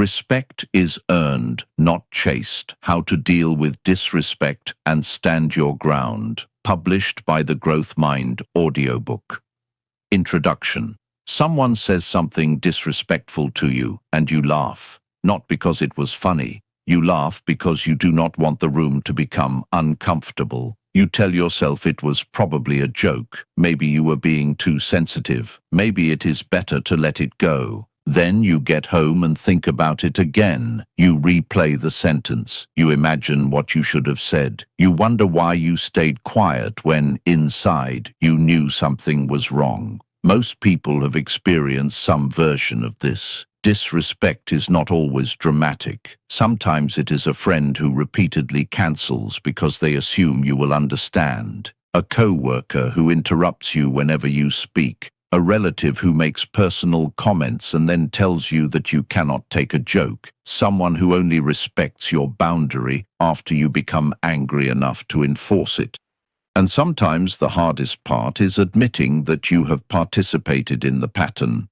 Respect is earned, not chased. How to deal with disrespect and stand your ground. Published by the Growth Mind Audiobook. Introduction. Someone says something disrespectful to you, and you laugh. Not because it was funny. You laugh because you do not want the room to become uncomfortable. You tell yourself it was probably a joke. Maybe you were being too sensitive. Maybe it is better to let it go. Then you get home and think about it again. You replay the sentence. You imagine what you should have said. You wonder why you stayed quiet when, inside, you knew something was wrong. Most people have experienced some version of this. Disrespect is not always dramatic. Sometimes it is a friend who repeatedly cancels because they assume you will understand. A co-worker who interrupts you whenever you speak. A relative who makes personal comments and then tells you that you cannot take a joke. Someone who only respects your boundary after you become angry enough to enforce it. And sometimes the hardest part is admitting that you have participated in the pattern.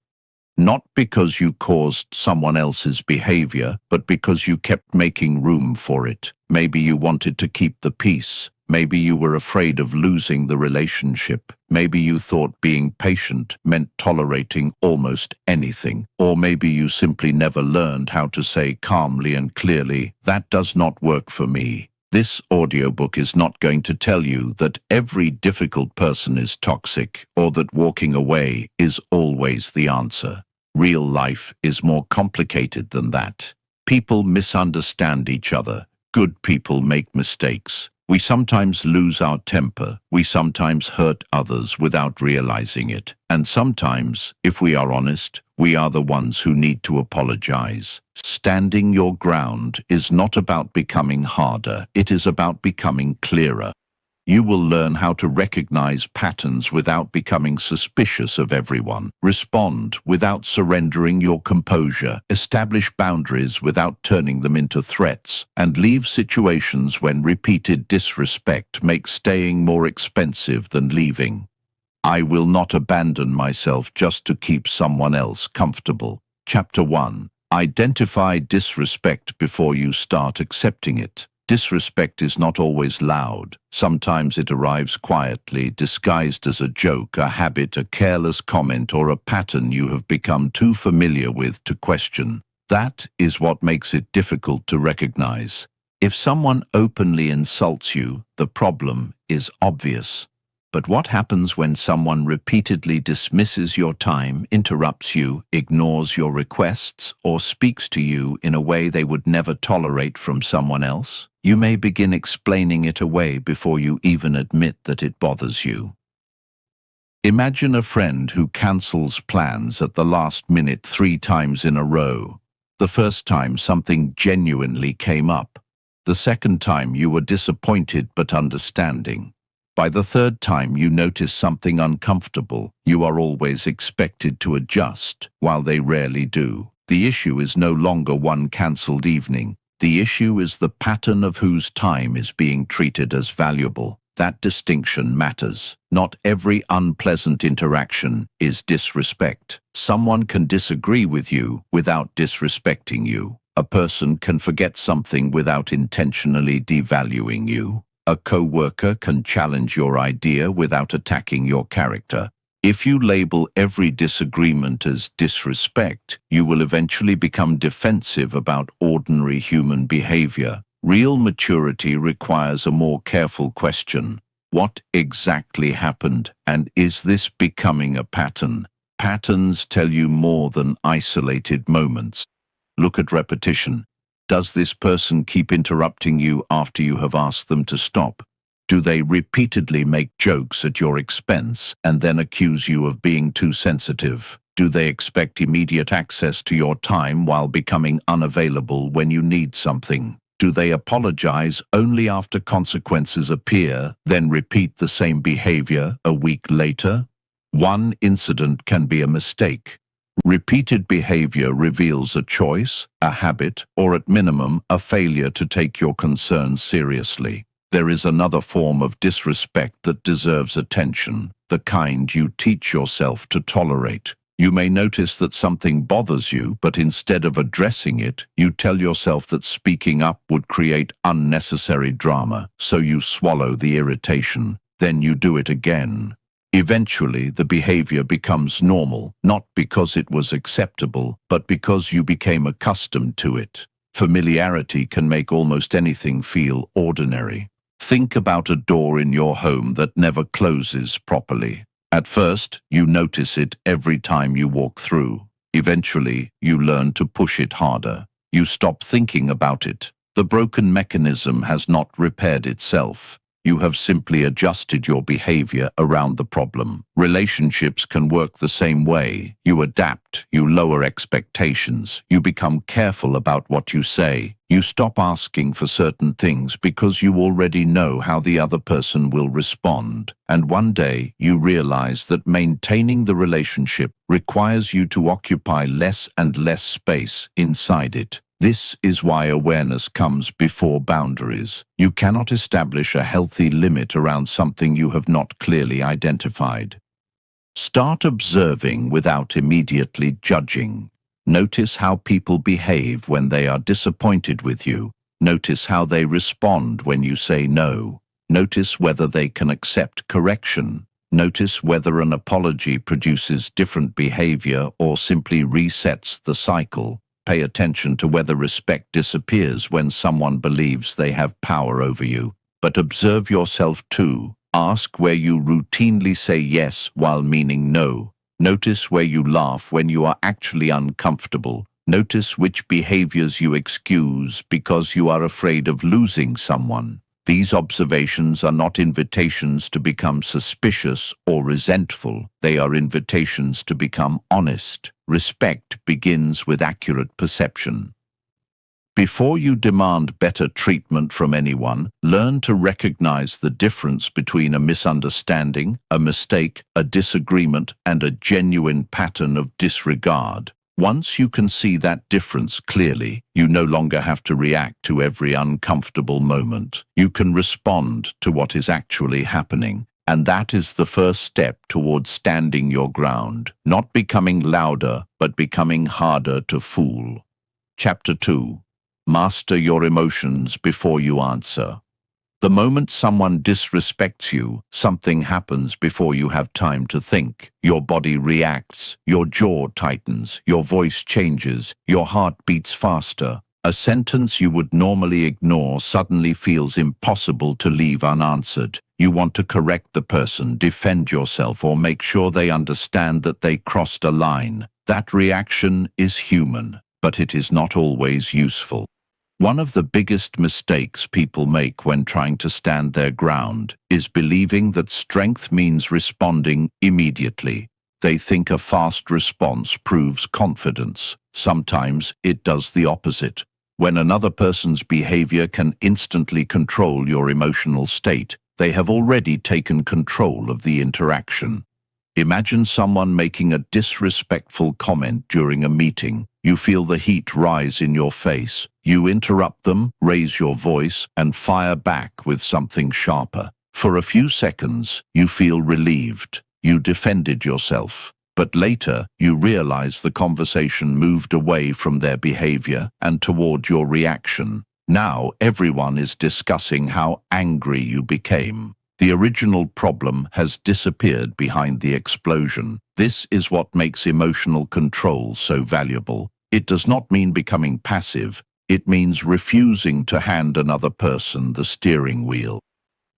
Not because you caused someone else's behavior, but because you kept making room for it. Maybe you wanted to keep the peace. Maybe you were afraid of losing the relationship. Maybe you thought being patient meant tolerating almost anything. Or maybe you simply never learned how to say calmly and clearly, "That does not work for me." This audiobook is not going to tell you that every difficult person is toxic or that walking away is always the answer. Real life is more complicated than that. People misunderstand each other. Good people make mistakes. We sometimes lose our temper. We sometimes hurt others without realizing it. And sometimes, if we are honest, we are the ones who need to apologize. Standing your ground is not about becoming harder. It is about becoming clearer. You will learn how to recognize patterns without becoming suspicious of everyone. Respond without surrendering your composure. Establish boundaries without turning them into threats. And leave situations when repeated disrespect makes staying more expensive than leaving. I will not abandon myself just to keep someone else comfortable. Chapter 1. Identify disrespect before you start accepting it. Disrespect is not always loud. Sometimes it arrives quietly, disguised as a joke, a habit, a careless comment, or a pattern you have become too familiar with to question. That is what makes it difficult to recognize. If someone openly insults you, the problem is obvious. But what happens when someone repeatedly dismisses your time, interrupts you, ignores your requests, or speaks to you in a way they would never tolerate from someone else? You may begin explaining it away before you even admit that it bothers you. Imagine a friend who cancels plans at the last minute 3 times in a row. The first time something genuinely came up. The second time you were disappointed but understanding. By the third time you notice something uncomfortable, you are always expected to adjust, while they rarely do. The issue is no longer one cancelled evening. The issue is the pattern of whose time is being treated as valuable. That distinction matters. Not every unpleasant interaction is disrespect. Someone can disagree with you without disrespecting you. A person can forget something without intentionally devaluing you. A co-worker can challenge your idea without attacking your character. If you label every disagreement as disrespect, you will eventually become defensive about ordinary human behavior. Real maturity requires a more careful question. What exactly happened, and is this becoming a pattern? Patterns tell you more than isolated moments. Look at repetition. Does this person keep interrupting you after you have asked them to stop? Do they repeatedly make jokes at your expense and then accuse you of being too sensitive? Do they expect immediate access to your time while becoming unavailable when you need something? Do they apologize only after consequences appear, then repeat the same behavior a week later? One incident can be a mistake. Repeated behavior reveals a choice, a habit, or at minimum, a failure to take your concerns seriously. There is another form of disrespect that deserves attention, the kind you teach yourself to tolerate. You may notice that something bothers you, but instead of addressing it, you tell yourself that speaking up would create unnecessary drama, so you swallow the irritation. Then you do it again. Eventually, the behavior becomes normal, not because it was acceptable, but because you became accustomed to it. Familiarity can make almost anything feel ordinary. Think about a door in your home that never closes properly. At first, you notice it every time you walk through. Eventually, you learn to push it harder. You stop thinking about it. The broken mechanism has not repaired itself. You have simply adjusted your behavior around the problem. Relationships can work the same way. You adapt, you lower expectations, you become careful about what you say. You stop asking for certain things because you already know how the other person will respond. And one day, you realize that maintaining the relationship requires you to occupy less and less space inside it. This is why awareness comes before boundaries. You cannot establish a healthy limit around something you have not clearly identified. Start observing without immediately judging. Notice how people behave when they are disappointed with you. Notice how they respond when you say no. Notice whether they can accept correction. Notice whether an apology produces different behavior or simply resets the cycle. Pay attention to whether respect disappears when someone believes they have power over you. But observe yourself too. Ask where you routinely say yes while meaning no. Notice where you laugh when you are actually uncomfortable. Notice which behaviors you excuse because you are afraid of losing someone. These observations are not invitations to become suspicious or resentful. They are invitations to become honest. Respect begins with accurate perception. Before you demand better treatment from anyone, learn to recognize the difference between a misunderstanding, a mistake, a disagreement, and a genuine pattern of disregard. Once you can see that difference clearly, you no longer have to react to every uncomfortable moment. You can respond to what is actually happening. And that is the first step towards standing your ground, not becoming louder, but becoming harder to fool. Chapter 2. Master your emotions before you answer. The moment someone disrespects you, something happens before you have time to think. Your body reacts, your jaw tightens, your voice changes, your heart beats faster. A sentence you would normally ignore suddenly feels impossible to leave unanswered. You want to correct the person, defend yourself, or make sure they understand that they crossed a line. That reaction is human, but it is not always useful. One of the biggest mistakes people make when trying to stand their ground is believing that strength means responding immediately. They think a fast response proves confidence. Sometimes it does the opposite. When another person's behavior can instantly control your emotional state, they have already taken control of the interaction. Imagine someone making a disrespectful comment during a meeting. You feel the heat rise in your face. You interrupt them, raise your voice, and fire back with something sharper. For a few seconds, you feel relieved. You defended yourself. But later, you realize the conversation moved away from their behavior and toward your reaction. Now, everyone is discussing how angry you became. The original problem has disappeared behind the explosion. This is what makes emotional control so valuable. It does not mean becoming passive. It means refusing to hand another person the steering wheel.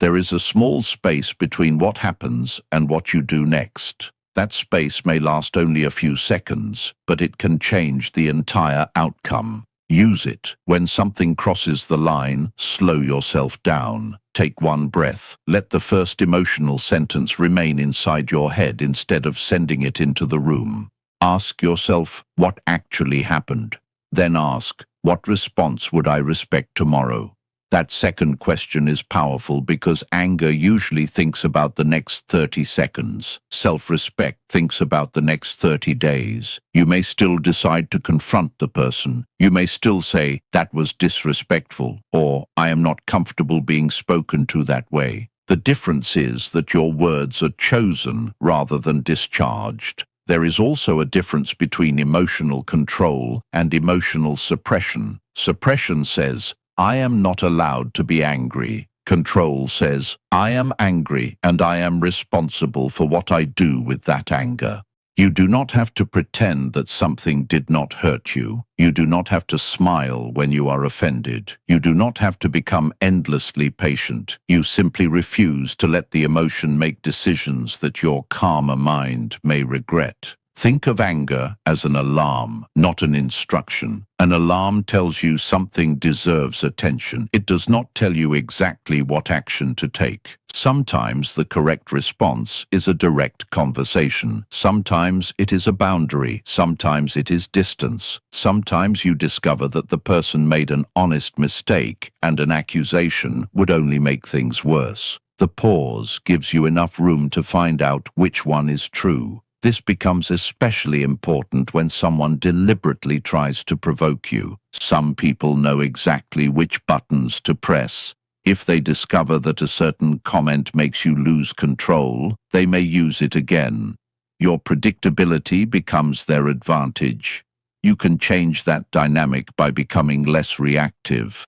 There is a small space between what happens and what you do next. That space may last only a few seconds, but it can change the entire outcome. Use it. When something crosses the line, slow yourself down. Take one breath. Let the first emotional sentence remain inside your head instead of sending it into the room. Ask yourself what actually happened. Then ask, what response would I respect tomorrow? That second question is powerful because anger usually thinks about the next 30 seconds. Self-respect thinks about the next 30 days. You may still decide to confront the person. You may still say, that was disrespectful, or I am not comfortable being spoken to that way. The difference is that your words are chosen rather than discharged. There is also a difference between emotional control and emotional suppression. Suppression says, I am not allowed to be angry. Control says, I am angry and I am responsible for what I do with that anger. You do not have to pretend that something did not hurt you. You do not have to smile when you are offended. You do not have to become endlessly patient. You simply refuse to let the emotion make decisions that your calmer mind may regret. Think of anger as an alarm, not an instruction. An alarm tells you something deserves attention. It does not tell you exactly what action to take. Sometimes the correct response is a direct conversation. Sometimes it is a boundary. Sometimes it is distance. Sometimes you discover that the person made an honest mistake and an accusation would only make things worse. The pause gives you enough room to find out which one is true. This becomes especially important when someone deliberately tries to provoke you. Some people know exactly which buttons to press. If they discover that a certain comment makes you lose control, they may use it again. Your predictability becomes their advantage. You can change that dynamic by becoming less reactive.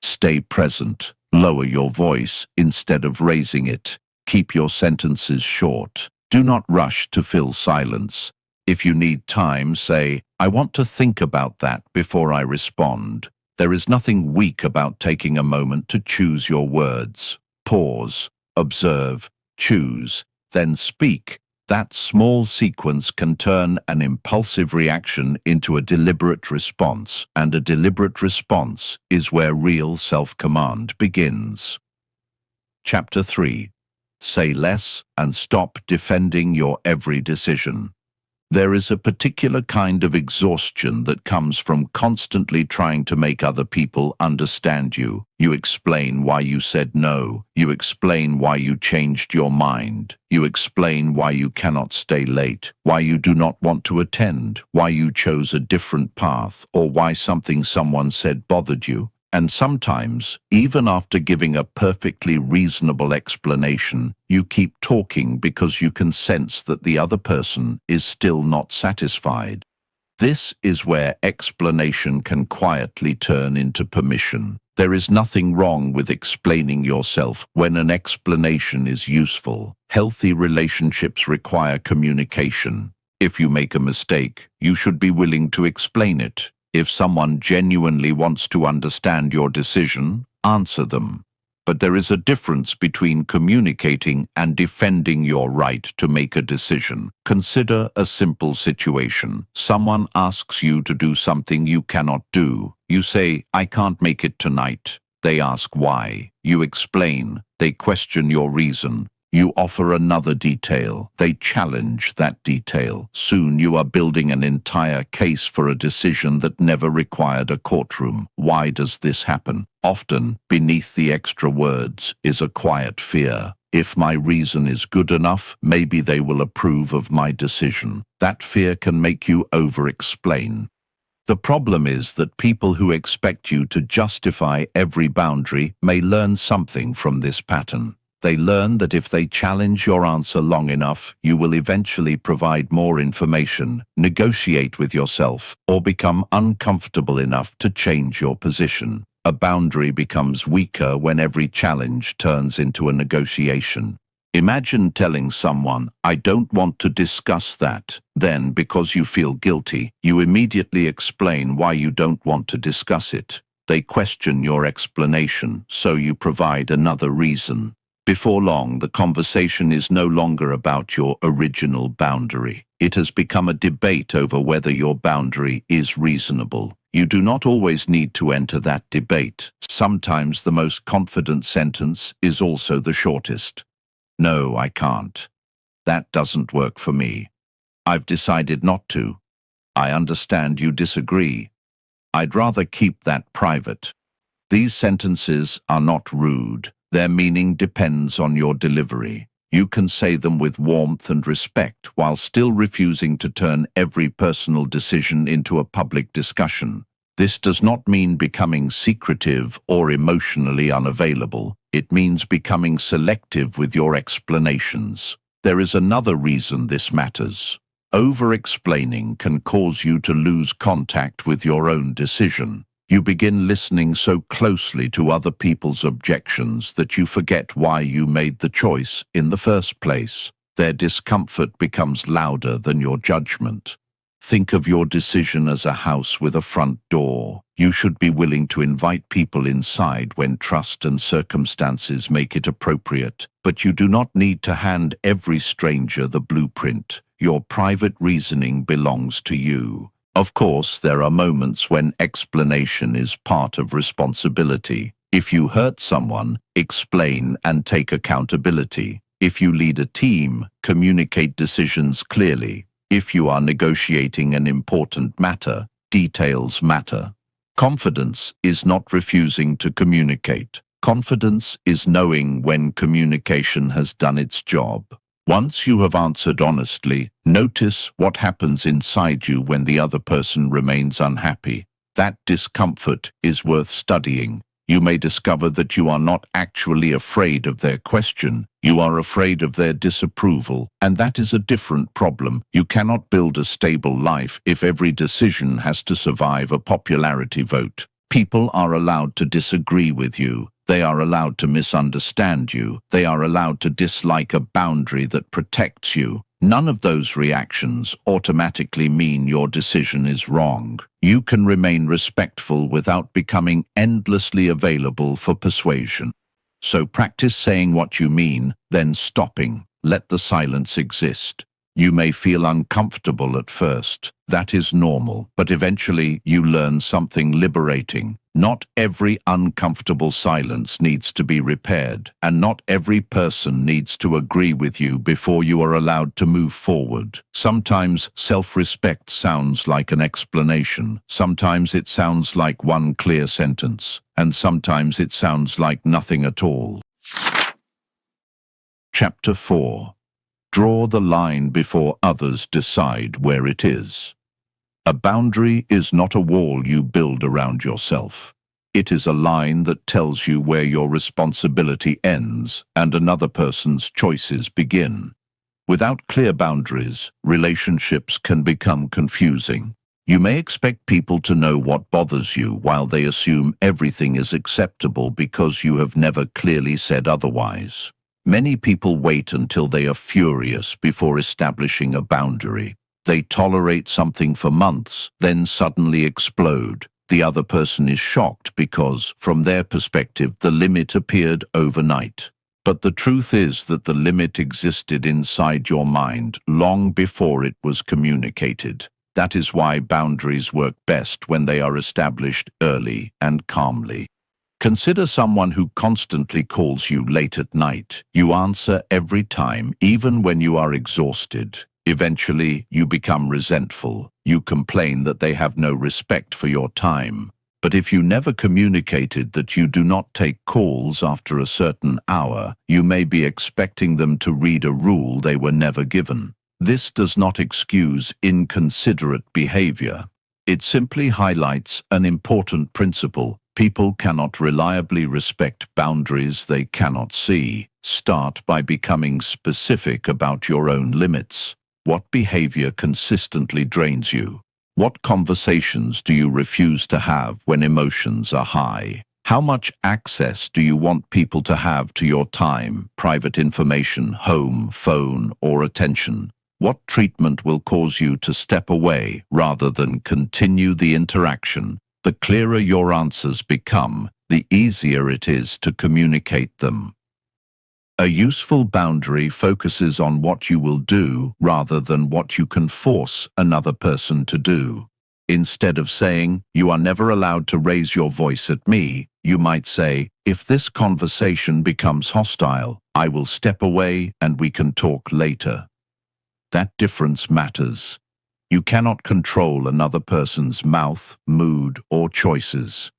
Stay present. Lower your voice instead of raising it. Keep your sentences short. Do not rush to fill silence. If you need time, say, I want to think about that before I respond. There is nothing weak about taking a moment to choose your words. Pause, observe, choose, then speak. That small sequence can turn an impulsive reaction into a deliberate response, and a deliberate response is where real self-command begins. Chapter 3. Say less and stop defending your every decision. There is a particular kind of exhaustion that comes from constantly trying to make other people understand you. You explain why you said no. You explain why you changed your mind. You explain why you cannot stay late, why you do not want to attend, why you chose a different path, or why something someone said bothered you. And sometimes, even after giving a perfectly reasonable explanation, you keep talking because you can sense that the other person is still not satisfied. This is where explanation can quietly turn into permission. There is nothing wrong with explaining yourself when an explanation is useful. Healthy relationships require communication. If you make a mistake, you should be willing to explain it. If someone genuinely wants to understand your decision, answer them. But there is a difference between communicating and defending your right to make a decision. Consider a simple situation. Someone asks you to do something you cannot do. You say, I can't make it tonight. They ask why. You explain. They question your reason. You offer another detail. They challenge that detail. Soon you are building an entire case for a decision that never required a courtroom. Why does this happen? Often, beneath the extra words is a quiet fear. If my reason is good enough, maybe they will approve of my decision. That fear can make you over-explain. The problem is that people who expect you to justify every boundary may learn something from this pattern. They learn that if they challenge your answer long enough, you will eventually provide more information, negotiate with yourself, or become uncomfortable enough to change your position. A boundary becomes weaker when every challenge turns into a negotiation. Imagine telling someone, I don't want to discuss that. Then, because you feel guilty, you immediately explain why you don't want to discuss it. They question your explanation, so you provide another reason. Before long, the conversation is no longer about your original boundary. It has become a debate over whether your boundary is reasonable. You do not always need to enter that debate. Sometimes the most confident sentence is also the shortest. No, I can't. That doesn't work for me. I've decided not to. I understand you disagree. I'd rather keep that private. These sentences are not rude. Their meaning depends on your delivery. You can say them with warmth and respect while still refusing to turn every personal decision into a public discussion. This does not mean becoming secretive or emotionally unavailable. It means becoming selective with your explanations. There is another reason this matters. Over-explaining can cause you to lose contact with your own decision. You begin listening so closely to other people's objections that you forget why you made the choice in the first place. Their discomfort becomes louder than your judgment. Think of your decision as a house with a front door. You should be willing to invite people inside when trust and circumstances make it appropriate, but you do not need to hand every stranger the blueprint. Your private reasoning belongs to you. Of course, there are moments when explanation is part of responsibility. If you hurt someone, explain and take accountability. If you lead a team, communicate decisions clearly. If you are negotiating an important matter, details matter. Confidence is not refusing to communicate. Confidence is knowing when communication has done its job. Once you have answered honestly, notice what happens inside you when the other person remains unhappy. That discomfort is worth studying. You may discover that you are not actually afraid of their question. You are afraid of their disapproval, and that is a different problem. You cannot build a stable life if every decision has to survive a popularity vote. People are allowed to disagree with you. They are allowed to misunderstand you. They are allowed to dislike a boundary that protects you. None of those reactions automatically mean your decision is wrong. You can remain respectful without becoming endlessly available for persuasion. So practice saying what you mean, then stopping. Let the silence exist. You may feel uncomfortable at first. That is normal, but eventually you learn something liberating. Not every uncomfortable silence needs to be repaired, and not every person needs to agree with you before you are allowed to move forward. Sometimes self-respect sounds like an explanation. Sometimes it sounds like one clear sentence, and sometimes it sounds like nothing at all. Chapter 4. Draw the line before others decide where it is. A boundary is not a wall you build around yourself. It is a line that tells you where your responsibility ends and another person's choices begin. Without clear boundaries, relationships can become confusing. You may expect people to know what bothers you while they assume everything is acceptable because you have never clearly said otherwise. Many people wait until they are furious before establishing a boundary. They tolerate something for months, then suddenly explode. The other person is shocked because, from their perspective, the limit appeared overnight. But the truth is that the limit existed inside your mind long before it was communicated. That is why boundaries work best when they are established early and calmly. Consider someone who constantly calls you late at night. You answer every time, even when you are exhausted. Eventually, you become resentful. You complain that they have no respect for your time. But if you never communicated that you do not take calls after a certain hour, you may be expecting them to read a rule they were never given. This does not excuse inconsiderate behavior. It simply highlights an important principle. People cannot reliably respect boundaries they cannot see. Start by becoming specific about your own limits. What behavior consistently drains you? What conversations do you refuse to have when emotions are high? How much access do you want people to have to your time, private information, home, phone, or attention? What treatment will cause you to step away rather than continue the interaction? The clearer your answers become, the easier it is to communicate them. A useful boundary focuses on what you will do rather than what you can force another person to do. Instead of saying, "You are never allowed to raise your voice at me," you might say, "If this conversation becomes hostile, I will step away and we can talk later." That difference matters. You cannot control another person's mouth, mood, or choices.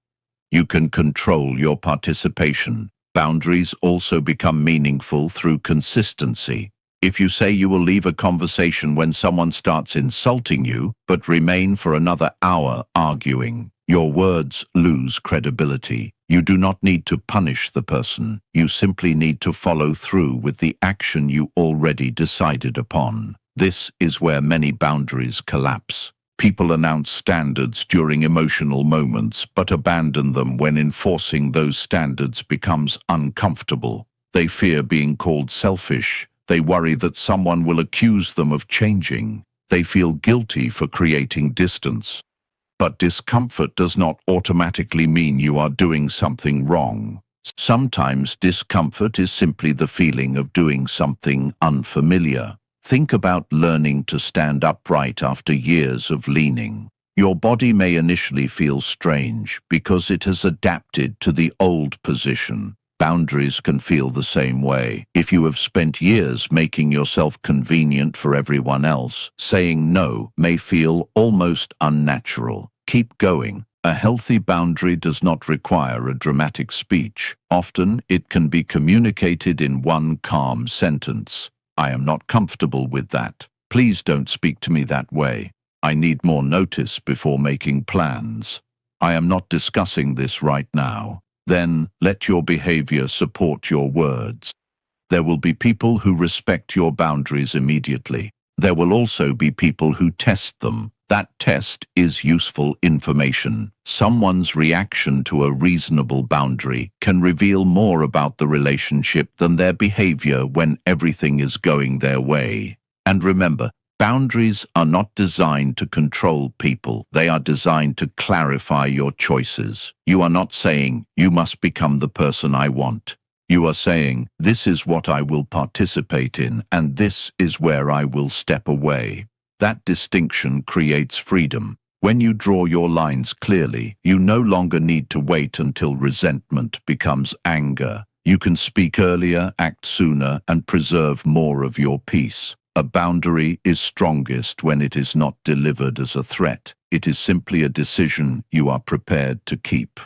You can control your participation. Boundaries also become meaningful through consistency. If you say you will leave a conversation when someone starts insulting you, but remain for another hour arguing, your words lose credibility. You do not need to punish the person. You simply need to follow through with the action you already decided upon. This is where many boundaries collapse. People announce standards during emotional moments, but abandon them when enforcing those standards becomes uncomfortable. They fear being called selfish. They worry that someone will accuse them of changing. They feel guilty for creating distance. But discomfort does not automatically mean you are doing something wrong. Sometimes discomfort is simply the feeling of doing something unfamiliar. Think about learning to stand upright after years of leaning. Your body may initially feel strange because it has adapted to the old position. Boundaries can feel the same way. If you have spent years making yourself convenient for everyone else, saying no may feel almost unnatural. Keep going. A healthy boundary does not require a dramatic speech. Often, it can be communicated in one calm sentence. I am not comfortable with that. Please don't speak to me that way. I need more notice before making plans. I am not discussing this right now. Then, let your behavior support your words. There will be people who respect your boundaries immediately. There will also be people who test them. That test is useful information. Someone's reaction to a reasonable boundary can reveal more about the relationship than their behavior when everything is going their way. And remember, boundaries are not designed to control people. They are designed to clarify your choices. You are not saying, you must become the person I want. You are saying, this is what I will participate in, and this is where I will step away. That distinction creates freedom. When you draw your lines clearly, you no longer need to wait until resentment becomes anger. You can speak earlier, act sooner, and preserve more of your peace. A boundary is strongest when it is not delivered as a threat. It is simply a decision you are prepared to keep.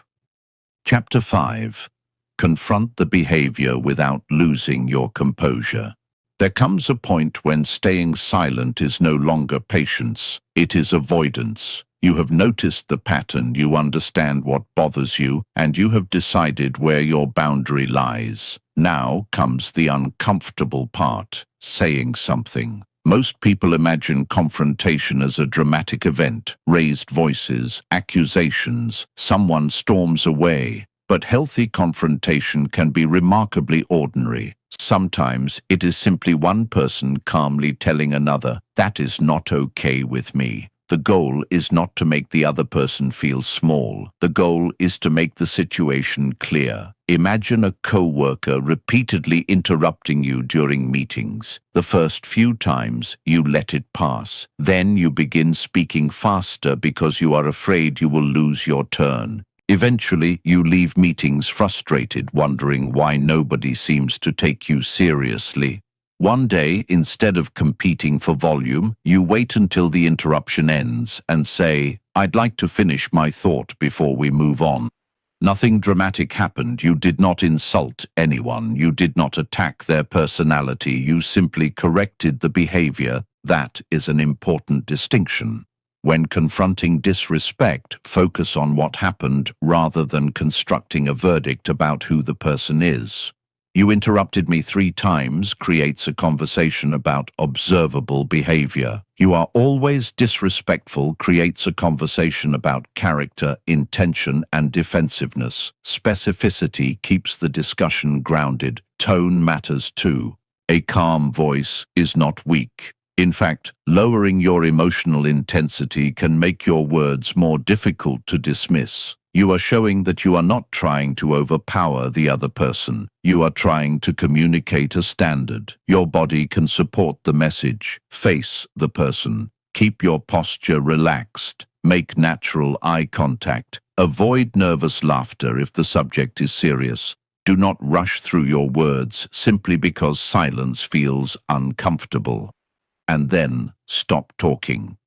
Chapter 5. Confront the behavior without losing your composure. There comes a point when staying silent is no longer patience, it is avoidance. You have noticed the pattern, you understand what bothers you, and you have decided where your boundary lies. Now comes the uncomfortable part, saying something. Most people imagine confrontation as a dramatic event, raised voices, accusations, someone storms away. But healthy confrontation can be remarkably ordinary. Sometimes it is simply one person calmly telling another, that is not okay with me. The goal is not to make the other person feel small. The goal is to make the situation clear. Imagine a co-worker repeatedly interrupting you during meetings. The first few times, you let it pass. Then you begin speaking faster because you are afraid you will lose your turn. Eventually, you leave meetings frustrated, wondering why nobody seems to take you seriously. One day, instead of competing for volume, you wait until the interruption ends and say, I'd like to finish my thought before we move on. Nothing dramatic happened. You did not insult anyone. You did not attack their personality. You simply corrected the behavior. That is an important distinction. When confronting disrespect, focus on what happened rather than constructing a verdict about who the person is. You interrupted me 3 times creates a conversation about observable behavior. You are always disrespectful creates a conversation about character, intention, and defensiveness. Specificity keeps the discussion grounded. Tone matters too. A calm voice is not weak. In fact, lowering your emotional intensity can make your words more difficult to dismiss. You are showing that you are not trying to overpower the other person. You are trying to communicate a standard. Your body can support the message. Face the person. Keep your posture relaxed. Make natural eye contact. Avoid nervous laughter if the subject is serious. Do not rush through your words simply because silence feels uncomfortable. And then stop talking.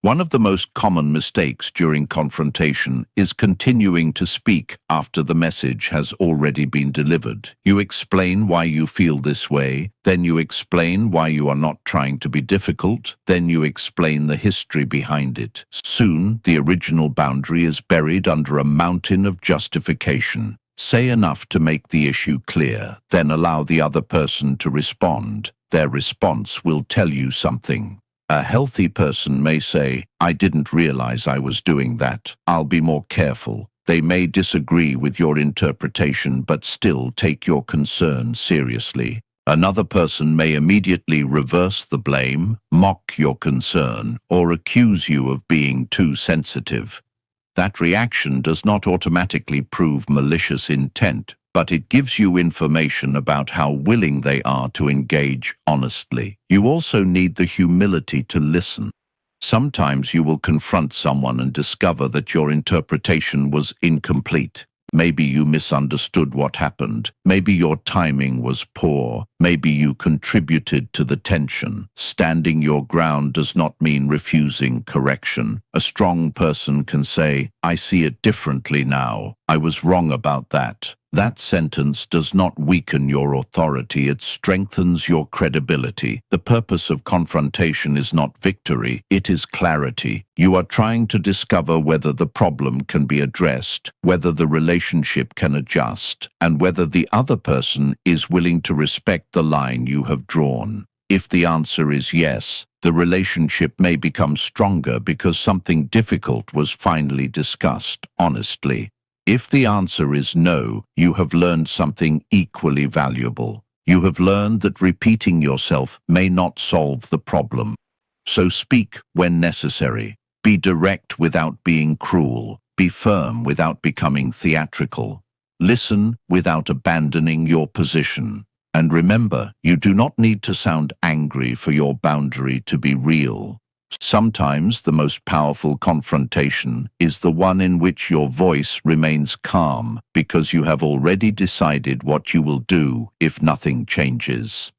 One of the most common mistakes during confrontation is continuing to speak after the message has already been delivered. You explain why you feel this way, then you explain why you are not trying to be difficult, then you explain the history behind it. Soon, the original boundary is buried under a mountain of justification. Say enough to make the issue clear, then allow the other person to respond. Their response will tell you something. A healthy person may say, "I didn't realize I was doing that. I'll be more careful." They may disagree with your interpretation but still take your concern seriously. Another person may immediately reverse the blame, mock your concern, or accuse you of being too sensitive. That reaction does not automatically prove malicious intent, but it gives you information about how willing they are to engage honestly. You also need the humility to listen. Sometimes you will confront someone and discover that your interpretation was incomplete. Maybe you misunderstood what happened. Maybe your timing was poor. Maybe you contributed to the tension. Standing your ground does not mean refusing correction. A strong person can say, "I see it differently now. I was wrong about that." That sentence does not weaken your authority, it strengthens your credibility. The purpose of confrontation is not victory, it is clarity. You are trying to discover whether the problem can be addressed, whether the relationship can adjust, and whether the other person is willing to respect the line you have drawn. If the answer is yes, the relationship may become stronger because something difficult was finally discussed honestly. If the answer is no, you have learned something equally valuable. You have learned that repeating yourself may not solve the problem. So speak when necessary. Be direct without being cruel. Be firm without becoming theatrical. Listen without abandoning your position. And remember, you do not need to sound angry for your boundary to be real. Sometimes the most powerful confrontation is the one in which your voice remains calm because you have already decided what you will do if nothing changes.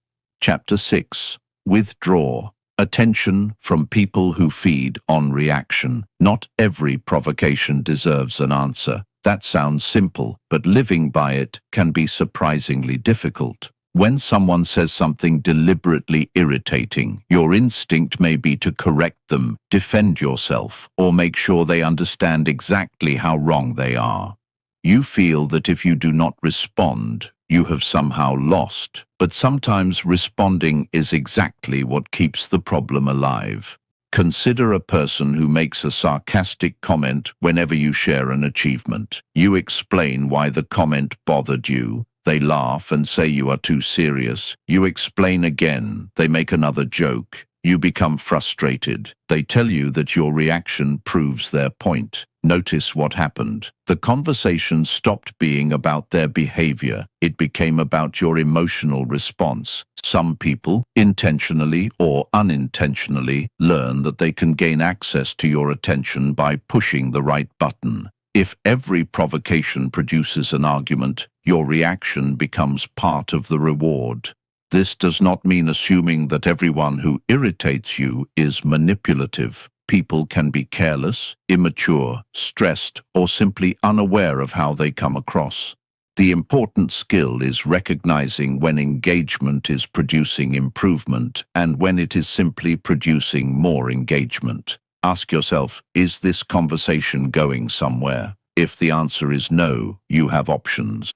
Chapter 6. Withdraw. Attention from people who feed on reaction. Not every provocation deserves an answer. That sounds simple, but living by it can be surprisingly difficult. When someone says something deliberately irritating, your instinct may be to correct them, defend yourself, or make sure they understand exactly how wrong they are. You feel that if you do not respond, you have somehow lost, but sometimes responding is exactly what keeps the problem alive. Consider a person who makes a sarcastic comment whenever you share an achievement. You explain why the comment bothered you. They laugh and say you are too serious. You explain again. They make another joke. You become frustrated. They tell you that your reaction proves their point. Notice what happened. The conversation stopped being about their behavior. It became about your emotional response. Some people, intentionally or unintentionally, learn that they can gain access to your attention by pushing the right button. If every provocation produces an argument, your reaction becomes part of the reward. This does not mean assuming that everyone who irritates you is manipulative. People can be careless, immature, stressed, or simply unaware of how they come across. The important skill is recognizing when engagement is producing improvement and when it is simply producing more engagement. Ask yourself, is this conversation going somewhere? If the answer is no, you have options.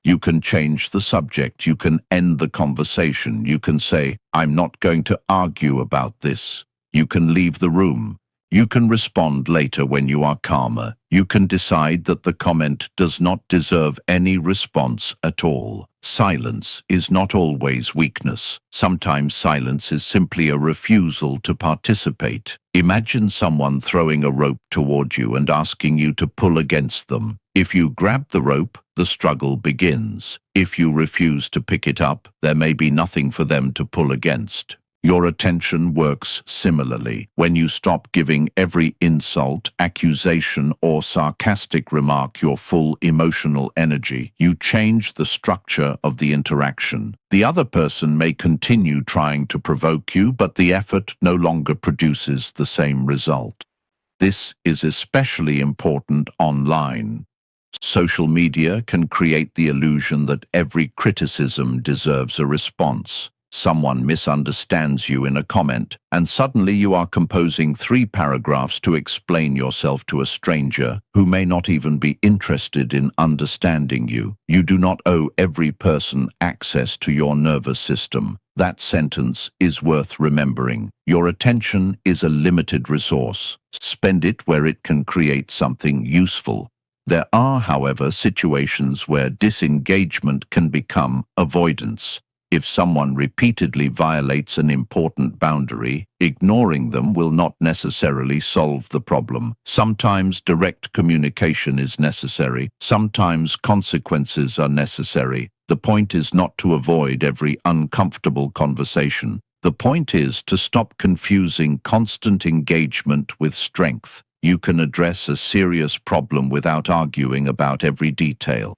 You can change the subject, you can end the conversation, you can say, "I'm not going to argue about this." You can leave the room. You can respond later when you are calmer. You can decide that the comment does not deserve any response at all. Silence is not always weakness. Sometimes silence is simply a refusal to participate. Imagine someone throwing a rope toward you and asking you to pull against them. If you grab the rope, the struggle begins. If you refuse to pick it up, there may be nothing for them to pull against. Your attention works similarly. When you stop giving every insult, accusation, or sarcastic remark your full emotional energy, you change the structure of the interaction. The other person may continue trying to provoke you, but the effort no longer produces the same result. This is especially important online. Social media can create the illusion that every criticism deserves a response. Someone misunderstands you in a comment, and suddenly you are composing 3 paragraphs to explain yourself to a stranger who may not even be interested in understanding you. You do not owe every person access to your nervous system. That sentence is worth remembering. Your attention is a limited resource. Spend it where it can create something useful. There are, however, situations where disengagement can become avoidance. If someone repeatedly violates an important boundary, ignoring them will not necessarily solve the problem. Sometimes direct communication is necessary. Sometimes consequences are necessary. The point is not to avoid every uncomfortable conversation. The point is to stop confusing constant engagement with strength. You can address a serious problem without arguing about every detail.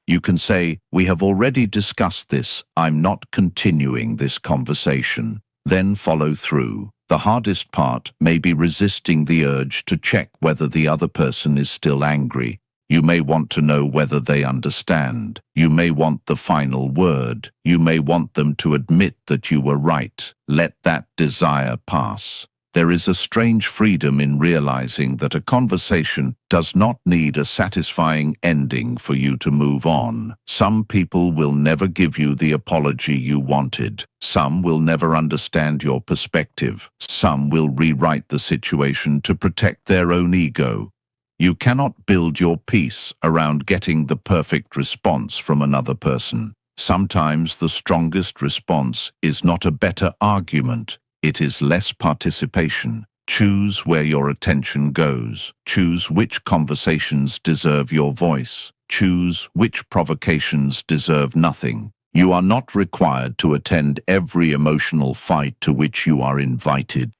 You can say, "We have already discussed this. I'm not continuing this conversation." Then follow through. The hardest part may be resisting the urge to check whether the other person is still angry. You may want to know whether they understand. You may want the final word. You may want them to admit that you were right. Let that desire pass. There is a strange freedom in realizing that a conversation does not need a satisfying ending for you to move on. Some people will never give you the apology you wanted. Some will never understand your perspective. Some will rewrite the situation to protect their own ego. You cannot build your peace around getting the perfect response from another person. Sometimes the strongest response is not a better argument. It is less participation. Choose where your attention goes. Choose which conversations deserve your voice. Choose which provocations deserve nothing. You are not required to attend every emotional fight to which you are invited.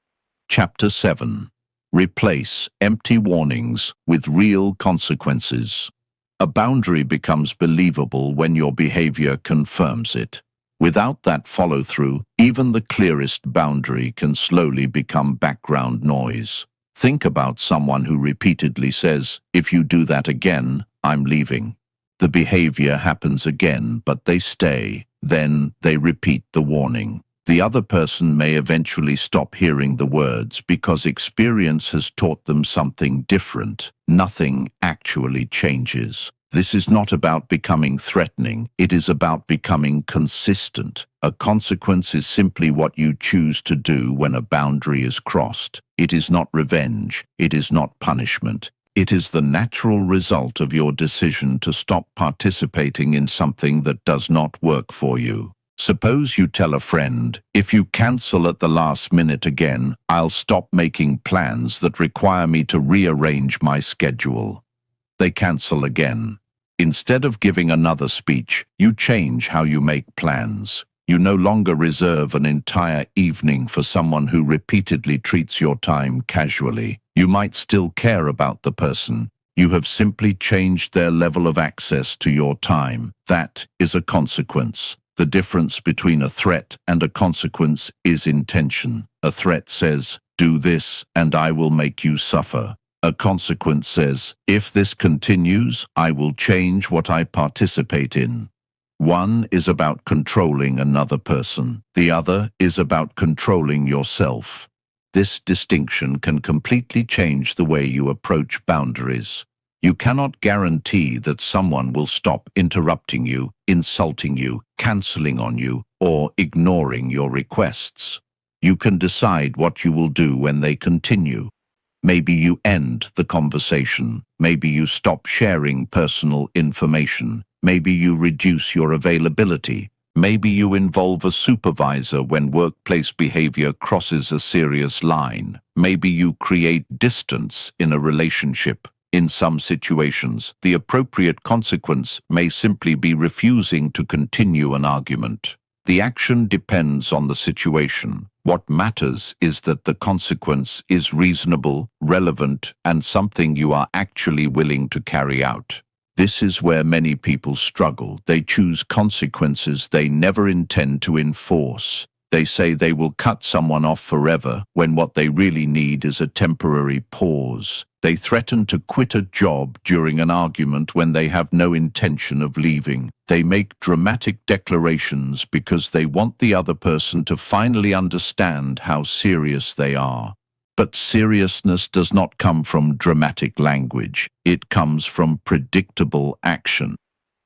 Chapter 7. Replace empty warnings with real consequences. A boundary becomes believable when your behavior confirms it. Without that follow-through, even the clearest boundary can slowly become background noise. Think about someone who repeatedly says, "If you do that again, I'm leaving." The behavior happens again, but they stay. Then they repeat the warning. The other person may eventually stop hearing the words because experience has taught them something different. Nothing actually changes. This is not about becoming threatening. It is about becoming consistent. A consequence is simply what you choose to do when a boundary is crossed. It is not revenge. It is not punishment. It is the natural result of your decision to stop participating in something that does not work for you. Suppose you tell a friend, "If you cancel at the last minute again, I'll stop making plans that require me to rearrange my schedule." They cancel again. Instead of giving another speech, you change how you make plans. You no longer reserve an entire evening for someone who repeatedly treats your time casually. You might still care about the person. You have simply changed their level of access to your time. That is a consequence. The difference between a threat and a consequence is intention. A threat says, "Do this and I will make you suffer." A consequence says, "If this continues, I will change what I participate in." One is about controlling another person. The other is about controlling yourself. This distinction can completely change the way you approach boundaries. You cannot guarantee that someone will stop interrupting you, insulting you, canceling on you, or ignoring your requests. You can decide what you will do when they continue. Maybe you end the conversation. Maybe you stop sharing personal information. Maybe you reduce your availability. Maybe you involve a supervisor when workplace behavior crosses a serious line. Maybe you create distance in a relationship. In some situations, the appropriate consequence may simply be refusing to continue an argument. The action depends on the situation. What matters is that the consequence is reasonable, relevant, and something you are actually willing to carry out. This is where many people struggle. They choose consequences they never intend to enforce. They say they will cut someone off forever when what they really need is a temporary pause. They threaten to quit a job during an argument when they have no intention of leaving. They make dramatic declarations because they want the other person to finally understand how serious they are. But seriousness does not come from dramatic language. It comes from predictable action.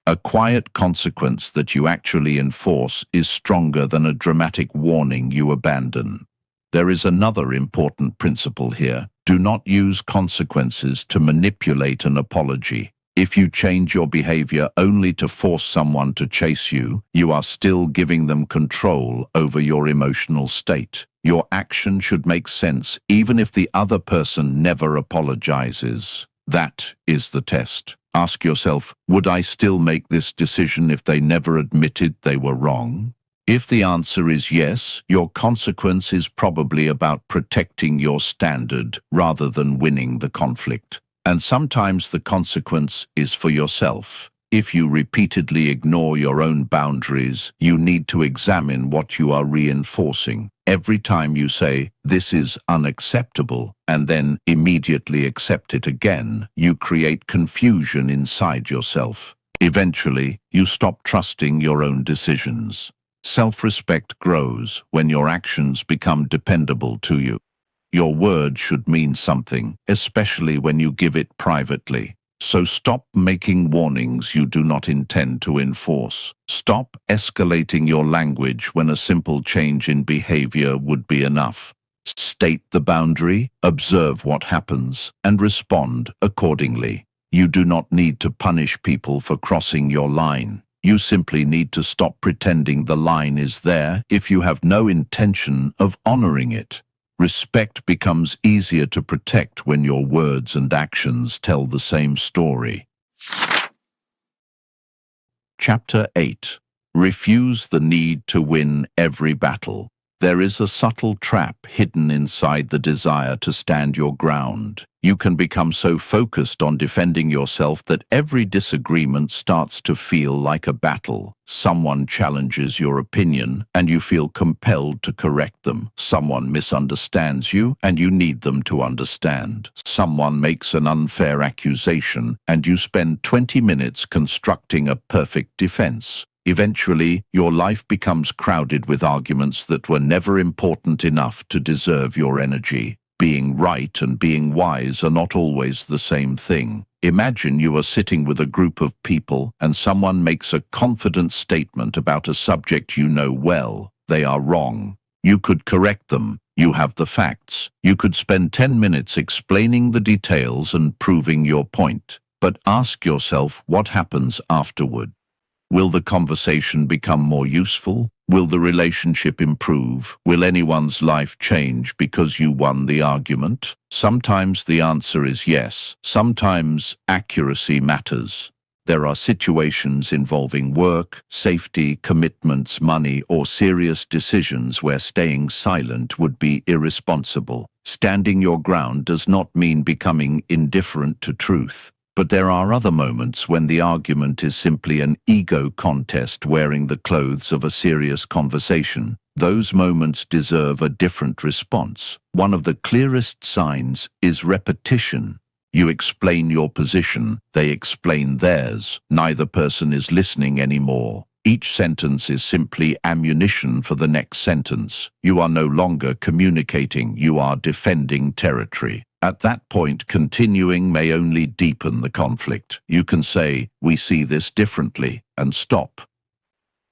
A quiet consequence that you actually enforce is stronger than a dramatic warning you abandon. There is another important principle here. Do not use consequences to manipulate an apology. If you change your behavior only to force someone to chase you, you are still giving them control over your emotional state. Your action should make sense even if the other person never apologizes. That is the test. Ask yourself, would I still make this decision if they never admitted they were wrong? If the answer is yes, your consequence is probably about protecting your standard rather than winning the conflict. And sometimes the consequence is for yourself. If you repeatedly ignore your own boundaries, you need to examine what you are reinforcing. Every time you say, "This is unacceptable," and then immediately accept it again, you create confusion inside yourself. Eventually, you stop trusting your own decisions. Self-respect grows when your actions become dependable to you. Your word should mean something, especially when you give it privately. So stop making warnings you do not intend to enforce. Stop escalating your language when a simple change in behavior would be enough. State the boundary, observe what happens, and respond accordingly. You do not need to punish people for crossing your line. You simply need to stop pretending the line is there if you have no intention of honoring it. Respect becomes easier to protect when your words and actions tell the same story. Chapter 8. Refuse the need to win every battle. There is a subtle trap hidden inside the desire to stand your ground. You can become so focused on defending yourself that every disagreement starts to feel like a battle. Someone challenges your opinion, and you feel compelled to correct them. Someone misunderstands you, and you need them to understand. Someone makes an unfair accusation, and you spend 20 minutes constructing a perfect defense. Eventually, your life becomes crowded with arguments that were never important enough to deserve your energy. Being right and being wise are not always the same thing. Imagine you are sitting with a group of people and someone makes a confident statement about a subject you know well. They are wrong. You could correct them. You have the facts. You could spend 10 minutes explaining the details and proving your point. But ask yourself what happens afterward. Will the conversation become more useful? Will the relationship improve? Will anyone's life change because you won the argument? Sometimes the answer is yes. Sometimes accuracy matters. There are situations involving work, safety, commitments, money, or serious decisions where staying silent would be irresponsible. Standing your ground does not mean becoming indifferent to truth. But there are other moments when the argument is simply an ego contest wearing the clothes of a serious conversation. Those moments deserve a different response. One of the clearest signs is repetition. You explain your position, they explain theirs. Neither person is listening anymore. Each sentence is simply ammunition for the next sentence. You are no longer communicating, you are defending territory. At that point, continuing may only deepen the conflict. You can say, "We see this differently," and stop.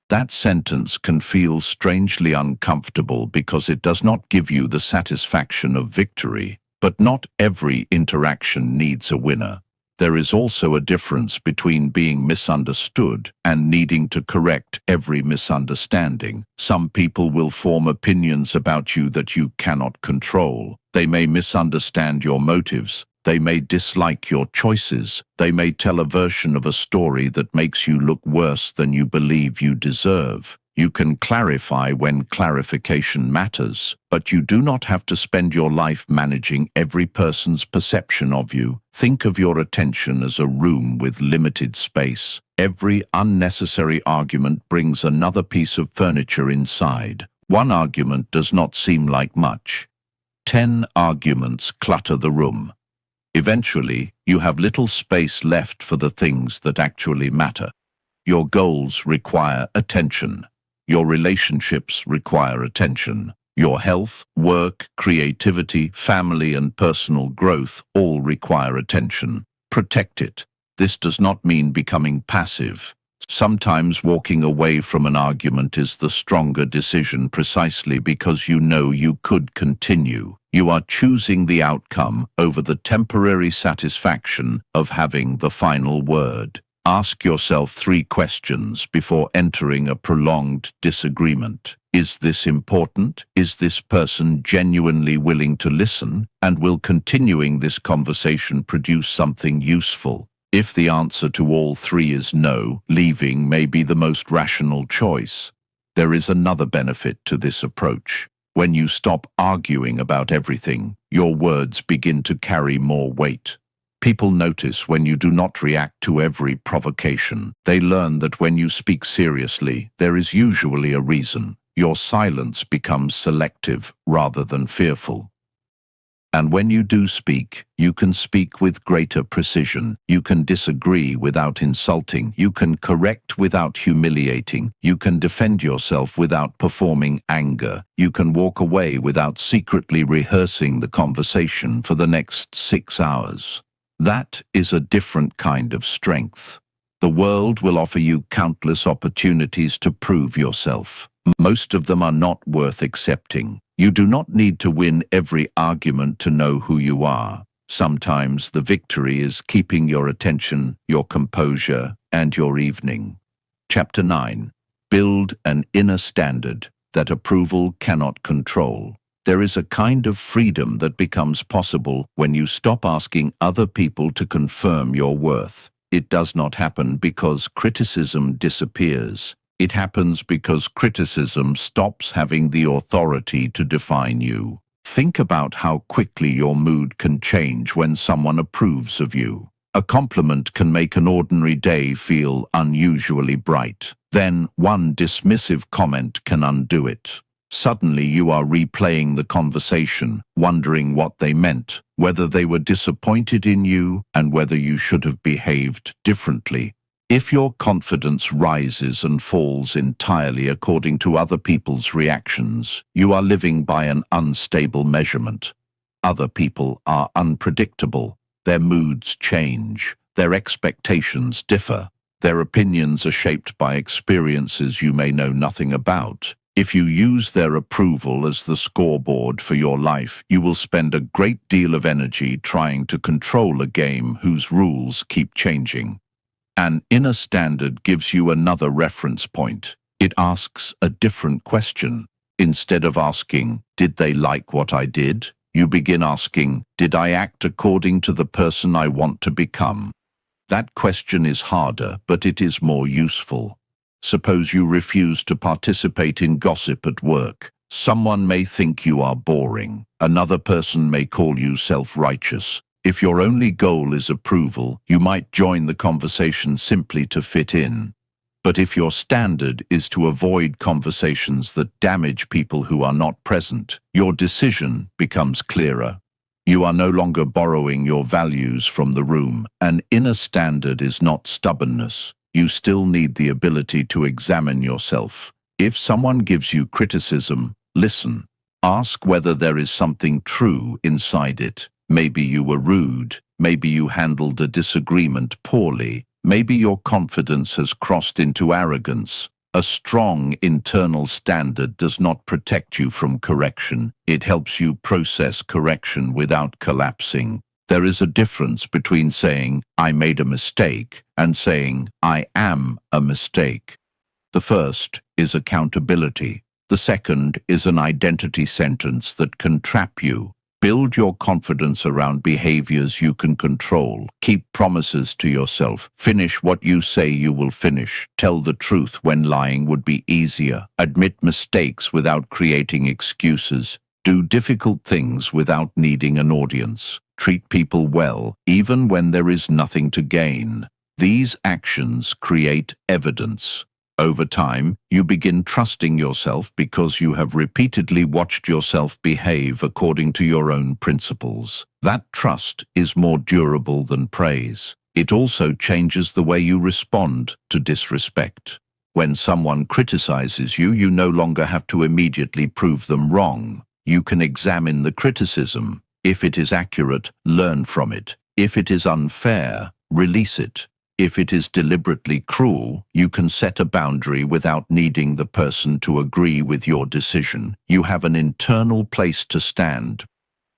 That sentence can feel strangely uncomfortable because it does not give you the satisfaction of victory. But not every interaction needs a winner. There is also a difference between being misunderstood and needing to correct every misunderstanding. Some people will form opinions about you that you cannot control. They may misunderstand your motives. They may dislike your choices. They may tell a version of a story that makes you look worse than you believe you deserve. You can clarify when clarification matters, but you do not have to spend your life managing every person's perception of you. Think of your attention as a room with limited space. Every unnecessary argument brings another piece of furniture inside. One argument does not seem like much. 10 arguments clutter the room. Eventually, you have little space left for the things that actually matter. Your goals require attention. Your relationships require attention. Your health, work, creativity, family, and personal growth all require attention. Protect it. This does not mean becoming passive. Sometimes walking away from an argument is the stronger decision precisely because you know you could continue. You are choosing the outcome over the temporary satisfaction of having the final word. Ask yourself 3 questions before entering a prolonged disagreement. Is this important? Is this person genuinely willing to listen? And will continuing this conversation produce something useful? If the answer to all 3 is no, leaving may be the most rational choice. There is another benefit to this approach. When you stop arguing about everything, your words begin to carry more weight. People notice when you do not react to every provocation. They learn that when you speak seriously, there is usually a reason. Your silence becomes selective rather than fearful. And when you do speak, you can speak with greater precision. You can disagree without insulting. You can correct without humiliating. You can defend yourself without performing anger. You can walk away without secretly rehearsing the conversation for the next 6 hours. That is a different kind of strength. The world will offer you countless opportunities to prove yourself. Most of them are not worth accepting. You do not need to win every argument to know who you are. Sometimes the victory is keeping your attention, your composure, and your evening. Chapter 9. Build an inner standard that approval cannot control. There is a kind of freedom that becomes possible when you stop asking other people to confirm your worth. It does not happen because criticism disappears. It happens because criticism stops having the authority to define you. Think about how quickly your mood can change when someone approves of you. A compliment can make an ordinary day feel unusually bright. Then one dismissive comment can undo it. Suddenly you are replaying the conversation, wondering what they meant, whether they were disappointed in you, and whether you should have behaved differently. If your confidence rises and falls entirely according to other people's reactions, you are living by an unstable measurement. Other people are unpredictable. Their moods change. Their expectations differ. Their opinions are shaped by experiences you may know nothing about. If you use their approval as the scoreboard for your life, you will spend a great deal of energy trying to control a game whose rules keep changing. An inner standard gives you another reference point. It asks a different question. Instead of asking, "Did they like what I did?" you begin asking, "Did I act according to the person I want to become?" That question is harder, but it is more useful. Suppose you refuse to participate in gossip at work. Someone may think you are boring. Another person may call you self-righteous. If your only goal is approval, you might join the conversation simply to fit in. But if your standard is to avoid conversations that damage people who are not present, your decision becomes clearer. You are no longer borrowing your values from the room. An inner standard is not stubbornness. You still need the ability to examine yourself. If someone gives you criticism, listen. Ask whether there is something true inside it. Maybe you were rude. Maybe you handled a disagreement poorly. Maybe your confidence has crossed into arrogance. A strong internal standard does not protect you from correction. It helps you process correction without collapsing. There is a difference between saying, "I made a mistake," and saying, "I am a mistake." The first is accountability. The second is an identity sentence that can trap you. Build your confidence around behaviors you can control. Keep promises to yourself. Finish what you say you will finish. Tell the truth when lying would be easier. Admit mistakes without creating excuses. Do difficult things without needing an audience. Treat people well, even when there is nothing to gain. These actions create evidence. Over time, you begin trusting yourself because you have repeatedly watched yourself behave according to your own principles. That trust is more durable than praise. It also changes the way you respond to disrespect. When someone criticizes you, you no longer have to immediately prove them wrong. You can examine the criticism. If it is accurate, learn from it. If it is unfair, release it. If it is deliberately cruel, you can set a boundary without needing the person to agree with your decision. You have an internal place to stand.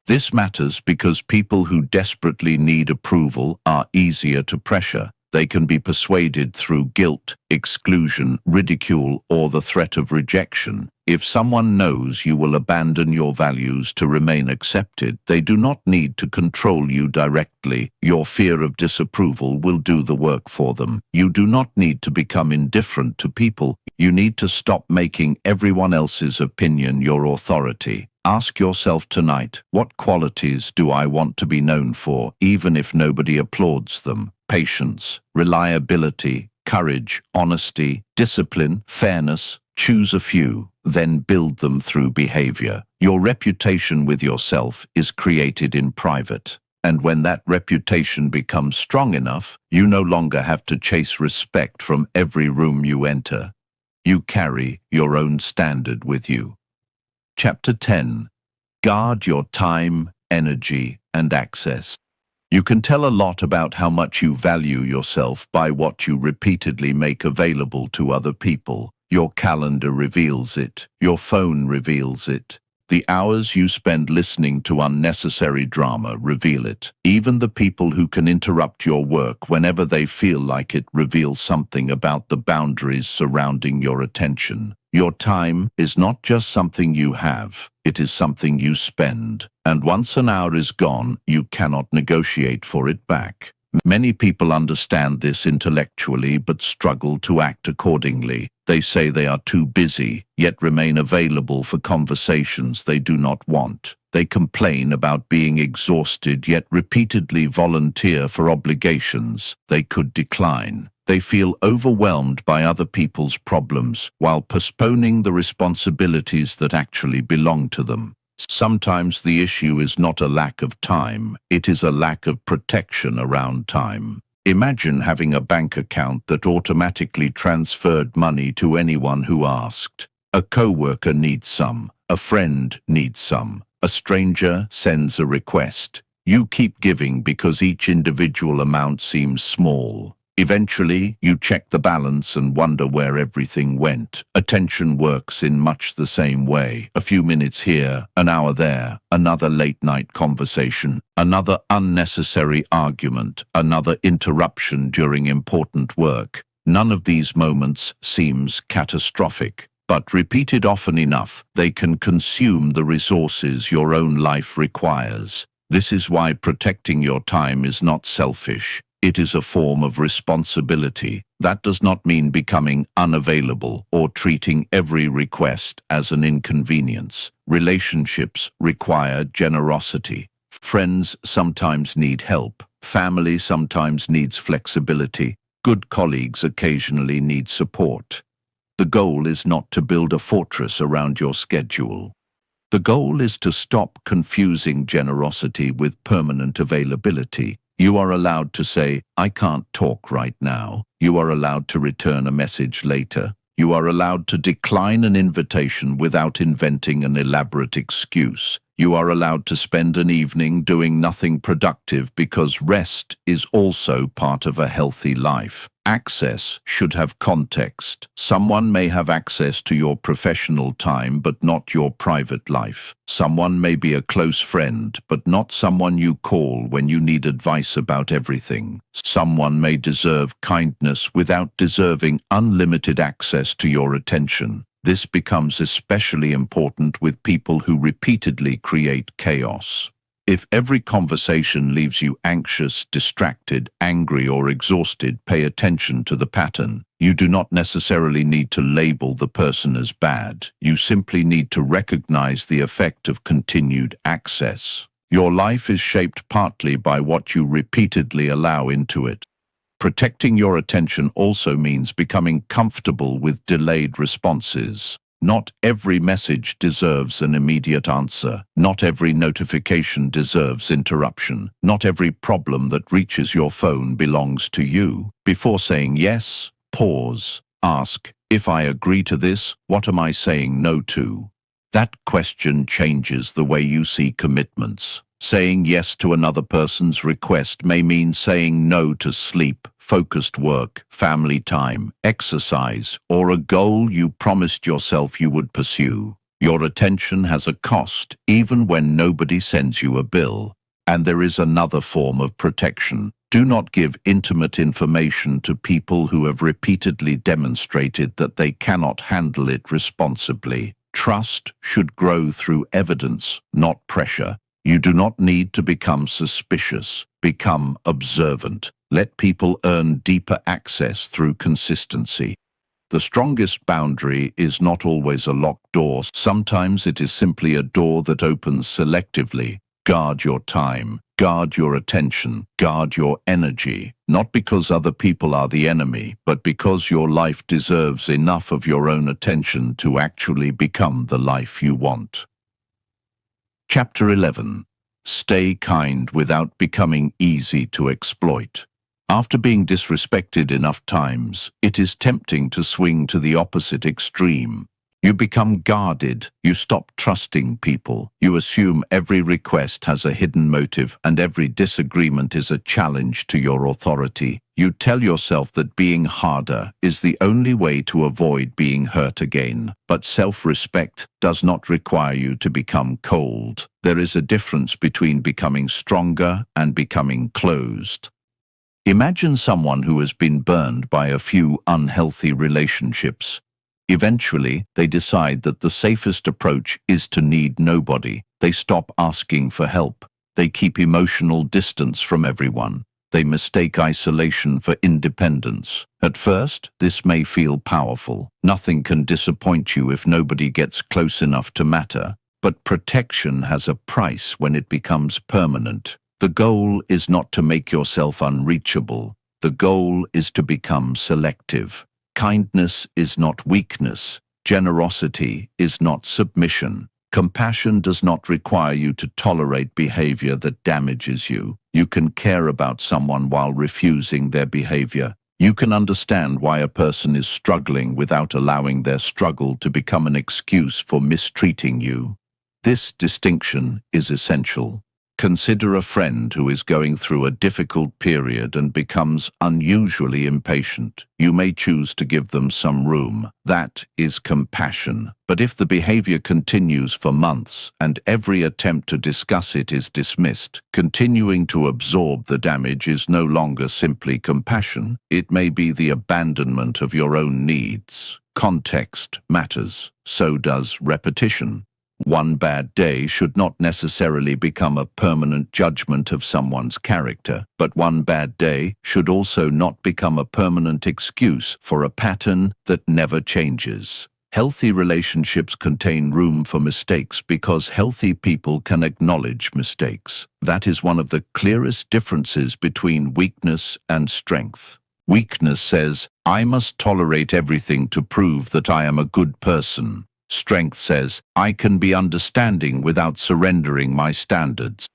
This matters because people who desperately need approval are easier to pressure. They can be persuaded through guilt, exclusion, ridicule, or the threat of rejection. If someone knows you will abandon your values to remain accepted, they do not need to control you directly. Your fear of disapproval will do the work for them. You do not need to become indifferent to people. You need to stop making everyone else's opinion your authority. Ask yourself tonight, what qualities do I want to be known for, even if nobody applauds them? Patience, reliability, courage, honesty, discipline, fairness. Choose a few, then build them through behavior. Your reputation with yourself is created in private. And when that reputation becomes strong enough, you no longer have to chase respect from every room you enter. You carry your own standard with you. Chapter 10. Guard your time, energy, and access. You can tell a lot about how much you value yourself by what you repeatedly make available to other people. Your calendar reveals it. Your phone reveals it. The hours you spend listening to unnecessary drama reveal it. Even the people who can interrupt your work whenever they feel like it reveal something about the boundaries surrounding your attention. Your time is not just something you have, it is something you spend. And once an hour is gone, you cannot negotiate for it back. Many people understand this intellectually but struggle to act accordingly. They say they are too busy, yet remain available for conversations they do not want. They complain about being exhausted, yet repeatedly volunteer for obligations they could decline. They feel overwhelmed by other people's problems while postponing the responsibilities that actually belong to them. Sometimes the issue is not a lack of time, it is a lack of protection around time. Imagine having a bank account that automatically transferred money to anyone who asked. A coworker needs some, a friend needs some, a stranger sends a request. You keep giving because each individual amount seems small. Eventually, you check the balance and wonder where everything went. Attention works in much the same way. A few minutes here, an hour there, another late-night conversation, another unnecessary argument, another interruption during important work. None of these moments seems catastrophic, but repeated often enough, they can consume the resources your own life requires. This is why protecting your time is not selfish. It is a form of responsibility. That does not mean becoming unavailable or treating every request as an inconvenience. Relationships require generosity. Friends sometimes need help. Family sometimes needs flexibility. Good colleagues occasionally need support. The goal is not to build a fortress around your schedule. The goal is to stop confusing generosity with permanent availability. You are allowed to say, I can't talk right now. You are allowed to return a message later. You are allowed to decline an invitation without inventing an elaborate excuse. You are allowed to spend an evening doing nothing productive because rest is also part of a healthy life. Access should have context. Someone may have access to your professional time but not your private life. Someone may be a close friend but not someone you call when you need advice about everything. Someone may deserve kindness without deserving unlimited access to your attention. This becomes especially important with people who repeatedly create chaos. If every conversation leaves you anxious, distracted, angry, or exhausted, pay attention to the pattern. You do not necessarily need to label the person as bad. You simply need to recognize the effect of continued access. Your life is shaped partly by what you repeatedly allow into it. Protecting your attention also means becoming comfortable with delayed responses. Not every message deserves an immediate answer. Not every notification deserves interruption. Not every problem that reaches your phone belongs to you. Before saying yes, pause. Ask, if I agree to this, what am I saying no to? That question changes the way you see commitments. Saying yes to another person's request may mean saying no to sleep, focused work, family time, exercise, or a goal you promised yourself you would pursue. Your attention has a cost, even when nobody sends you a bill. And there is another form of protection. Do not give intimate information to people who have repeatedly demonstrated that they cannot handle it responsibly. Trust should grow through evidence, not pressure. You do not need to become suspicious. Become observant. Let people earn deeper access through consistency. The strongest boundary is not always a locked door. Sometimes it is simply a door that opens selectively. Guard your time. Guard your attention. Guard your energy. Not because other people are the enemy, but because your life deserves enough of your own attention to actually become the life you want. Chapter 11. Stay kind without becoming easy to exploit. After being disrespected enough times, it is tempting to swing to the opposite extreme. You become guarded, you stop trusting people, you assume every request has a hidden motive and every disagreement is a challenge to your authority. You tell yourself that being harder is the only way to avoid being hurt again. But self-respect does not require you to become cold. There is a difference between becoming stronger and becoming closed. Imagine someone who has been burned by a few unhealthy relationships. Eventually, they decide that the safest approach is to need nobody. They stop asking for help. They keep emotional distance from everyone. They mistake isolation for independence. At first, this may feel powerful. Nothing can disappoint you if nobody gets close enough to matter. But protection has a price when it becomes permanent. The goal is not to make yourself unreachable. The goal is to become selective. Kindness is not weakness. Generosity is not submission. Compassion does not require you to tolerate behavior that damages you. You can care about someone while refusing their behavior. You can understand why a person is struggling without allowing their struggle to become an excuse for mistreating you. This distinction is essential. Consider a friend who is going through a difficult period and becomes unusually impatient. You may choose to give them some room. That is compassion. But if the behavior continues for months and every attempt to discuss it is dismissed, continuing to absorb the damage is no longer simply compassion. It may be the abandonment of your own needs. Context matters. So does repetition. One bad day should not necessarily become a permanent judgment of someone's character, but one bad day should also not become a permanent excuse for a pattern that never changes. Healthy relationships contain room for mistakes because healthy people can acknowledge mistakes. That is one of the clearest differences between weakness and strength. Weakness says, I must tolerate everything to prove that I am a good person. Strength says, I can be understanding without surrendering my standards.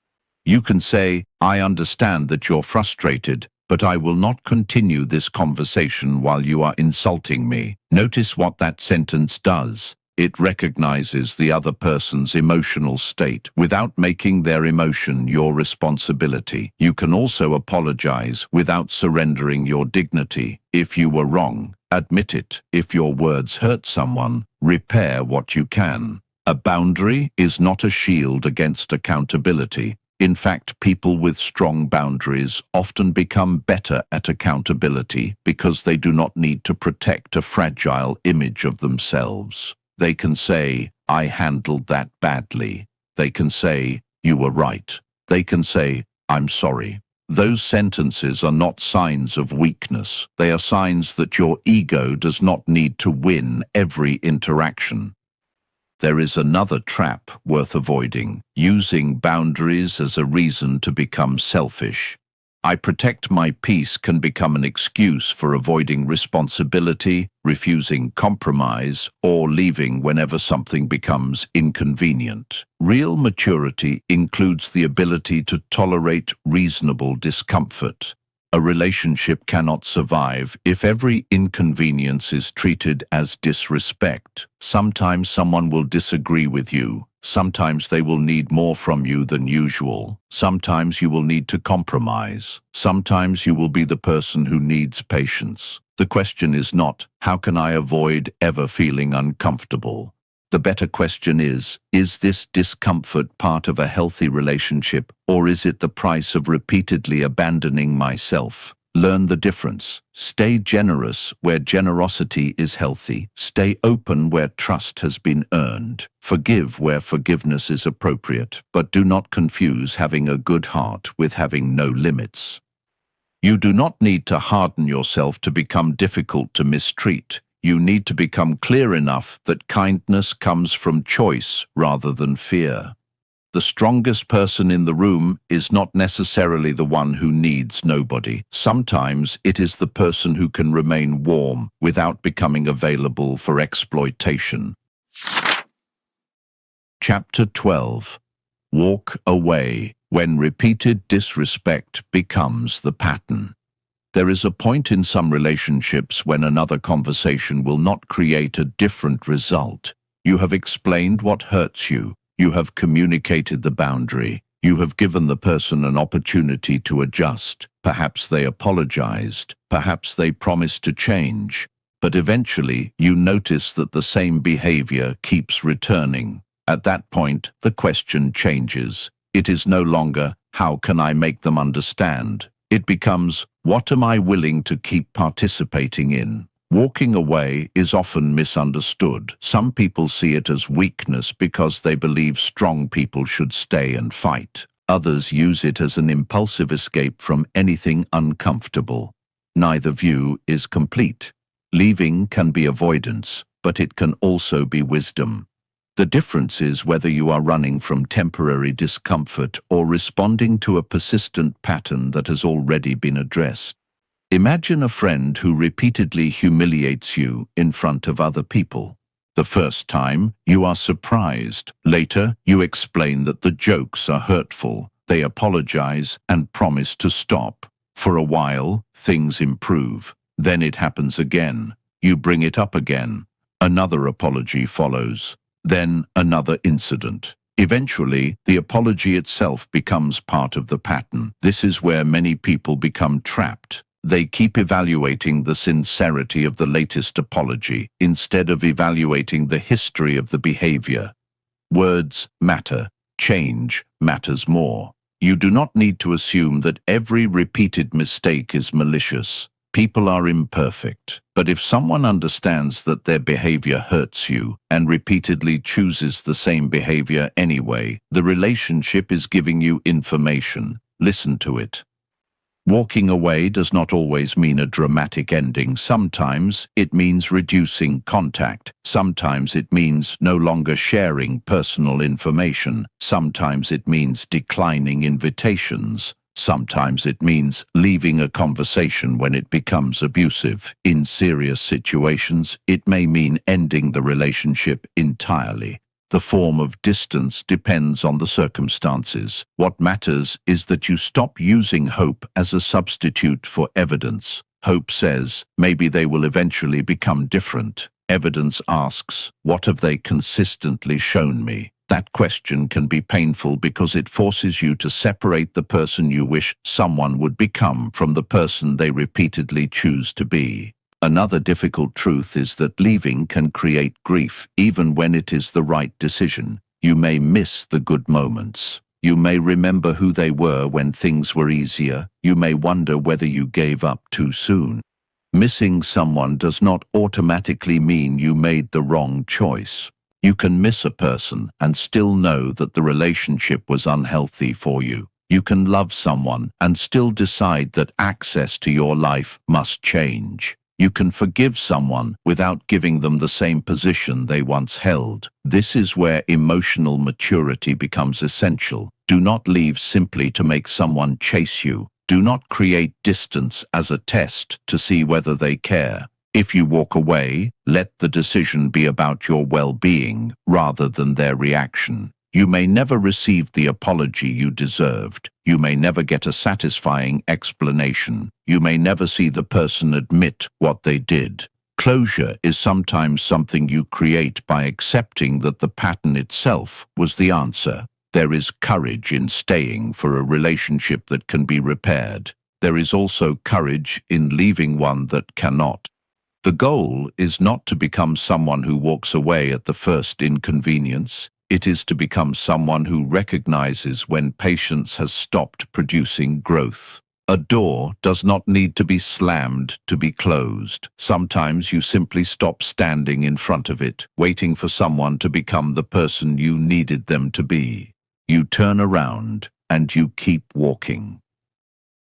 You can say, I understand that you're frustrated, but I will not continue this conversation while you are insulting me. Notice what that sentence does. It recognizes the other person's emotional state without making their emotion your responsibility. You can also apologize without surrendering your dignity. If you were wrong, admit it. If your words hurt someone, repair what you can. A boundary is not a shield against accountability. In fact, people with strong boundaries often become better at accountability because they do not need to protect a fragile image of themselves. They can say, I handled that badly. They can say, you were right. They can say, I'm sorry. Those sentences are not signs of weakness. They are signs that your ego does not need to win every interaction. There is another trap worth avoiding, using boundaries as a reason to become selfish. I protect my peace can become an excuse for avoiding responsibility, refusing compromise, or leaving whenever something becomes inconvenient. Real maturity includes the ability to tolerate reasonable discomfort. A relationship cannot survive if every inconvenience is treated as disrespect. Sometimes someone will disagree with you. Sometimes they will need more from you than usual. Sometimes you will need to compromise. Sometimes you will be the person who needs patience. The question is not, how can I avoid ever feeling uncomfortable? The better question is this discomfort part of a healthy relationship, or is it the price of repeatedly abandoning myself? Learn the difference. Stay generous where generosity is healthy. Stay open where trust has been earned. Forgive where forgiveness is appropriate, but do not confuse having a good heart with having no limits. You do not need to harden yourself to become difficult to mistreat. You need to become clear enough that kindness comes from choice rather than fear. The strongest person in the room is not necessarily the one who needs nobody. Sometimes it is the person who can remain warm without becoming available for exploitation. Chapter 12. Walk away when repeated disrespect becomes the pattern. There is a point in some relationships when another conversation will not create a different result. You have explained what hurts you. You have communicated the boundary. You have given the person an opportunity to adjust. Perhaps they apologized. Perhaps they promised to change. But eventually, you notice that the same behavior keeps returning. At that point, the question changes. It is no longer, how can I make them understand? It becomes, what am I willing to keep participating in? Walking away is often misunderstood. Some people see it as weakness because they believe strong people should stay and fight. Others use it as an impulsive escape from anything uncomfortable. Neither view is complete. Leaving can be avoidance, but it can also be wisdom. The difference is whether you are running from temporary discomfort or responding to a persistent pattern that has already been addressed. Imagine a friend who repeatedly humiliates you in front of other people. The first time, you are surprised. Later, you explain that the jokes are hurtful. They apologize and promise to stop. For a while, things improve. Then it happens again. You bring it up again. Another apology follows. Then another incident. Eventually, the apology itself becomes part of the pattern. This is where many people become trapped. They keep evaluating the sincerity of the latest apology instead of evaluating the history of the behavior. Words matter. Change matters more. You do not need to assume that every repeated mistake is malicious. People are imperfect. But if someone understands that their behavior hurts you and repeatedly chooses the same behavior anyway, the relationship is giving you information. Listen to it. Walking away does not always mean a dramatic ending. Sometimes it means reducing contact. Sometimes it means no longer sharing personal information. Sometimes it means declining invitations. Sometimes it means leaving a conversation when it becomes abusive. In serious situations, it may mean ending the relationship entirely. The form of distance depends on the circumstances. What matters is that you stop using hope as a substitute for evidence. Hope says, maybe they will eventually become different. Evidence asks, what have they consistently shown me? That question can be painful because it forces you to separate the person you wish someone would become from the person they repeatedly choose to be. Another difficult truth is that leaving can create grief even when it is the right decision. You may miss the good moments. You may remember who they were when things were easier. You may wonder whether you gave up too soon. Missing someone does not automatically mean you made the wrong choice. You can miss a person and still know that the relationship was unhealthy for you. You can love someone and still decide that access to your life must change. You can forgive someone without giving them the same position they once held. This is where emotional maturity becomes essential. Do not leave simply to make someone chase you. Do not create distance as a test to see whether they care. If you walk away, let the decision be about your well-being rather than their reaction. You may never receive the apology you deserved. You may never get a satisfying explanation. You may never see the person admit what they did. Closure is sometimes something you create by accepting that the pattern itself was the answer. There is courage in staying for a relationship that can be repaired. There is also courage in leaving one that cannot. The goal is not to become someone who walks away at the first inconvenience. It is to become someone who recognizes when patience has stopped producing growth. A door does not need to be slammed to be closed. Sometimes you simply stop standing in front of it, waiting for someone to become the person you needed them to be. You turn around and you keep walking.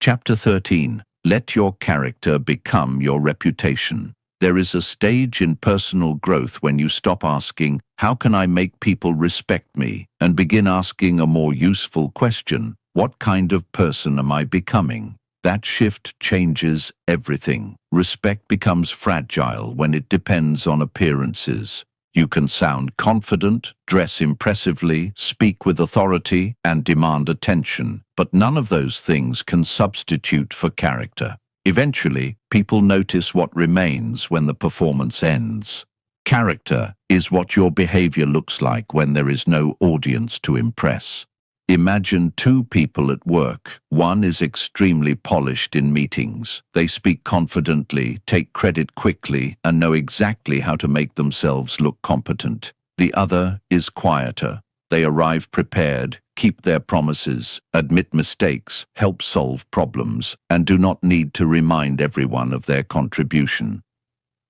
Chapter 13. Let your character become your reputation. There is a stage in personal growth when you stop asking, "How can I make people respect me?" and begin asking a more useful question, "What kind of person am I becoming?" That shift changes everything. Respect becomes fragile when it depends on appearances. You can sound confident, dress impressively, speak with authority, and demand attention, but none of those things can substitute for character. Eventually, people notice what remains when the performance ends. Character is what your behavior looks like when there is no audience to impress. Imagine two people at work. One is extremely polished in meetings. They speak confidently, take credit quickly, and know exactly how to make themselves look competent. The other is quieter. They arrive prepared, keep their promises, admit mistakes, help solve problems, and do not need to remind everyone of their contribution.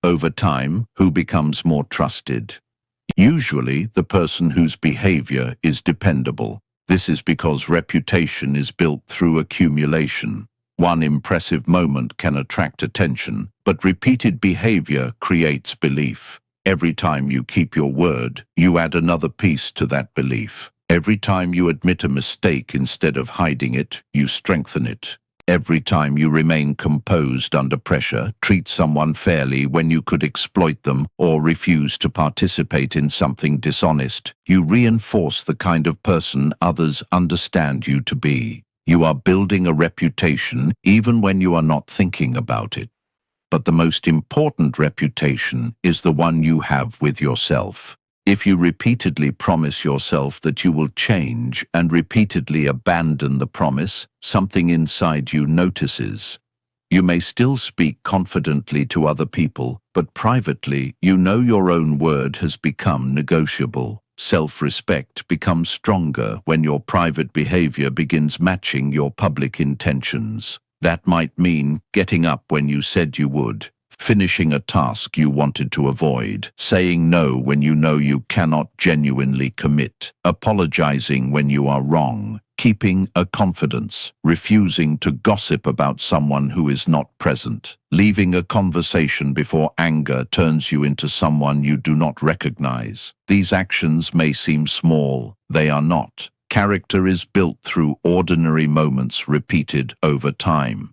Over time, who becomes more trusted? Usually, the person whose behavior is dependable. This is because reputation is built through accumulation. One impressive moment can attract attention, but repeated behavior creates belief. Every time you keep your word, you add another piece to that belief. Every time you admit a mistake instead of hiding it, you strengthen it. Every time you remain composed under pressure, treat someone fairly when you could exploit them, or refuse to participate in something dishonest, you reinforce the kind of person others understand you to be. You are building a reputation even when you are not thinking about it. But the most important reputation is the one you have with yourself. If you repeatedly promise yourself that you will change and repeatedly abandon the promise, something inside you notices. You may still speak confidently to other people, but privately you know your own word has become negotiable. Self-respect becomes stronger when your private behavior begins matching your public intentions. That might mean getting up when you said you would, finishing a task you wanted to avoid, saying no when you know you cannot genuinely commit, apologizing when you are wrong, keeping a confidence, refusing to gossip about someone who is not present, leaving a conversation before anger turns you into someone you do not recognize. These actions may seem small, they are not. Character is built through ordinary moments repeated over time.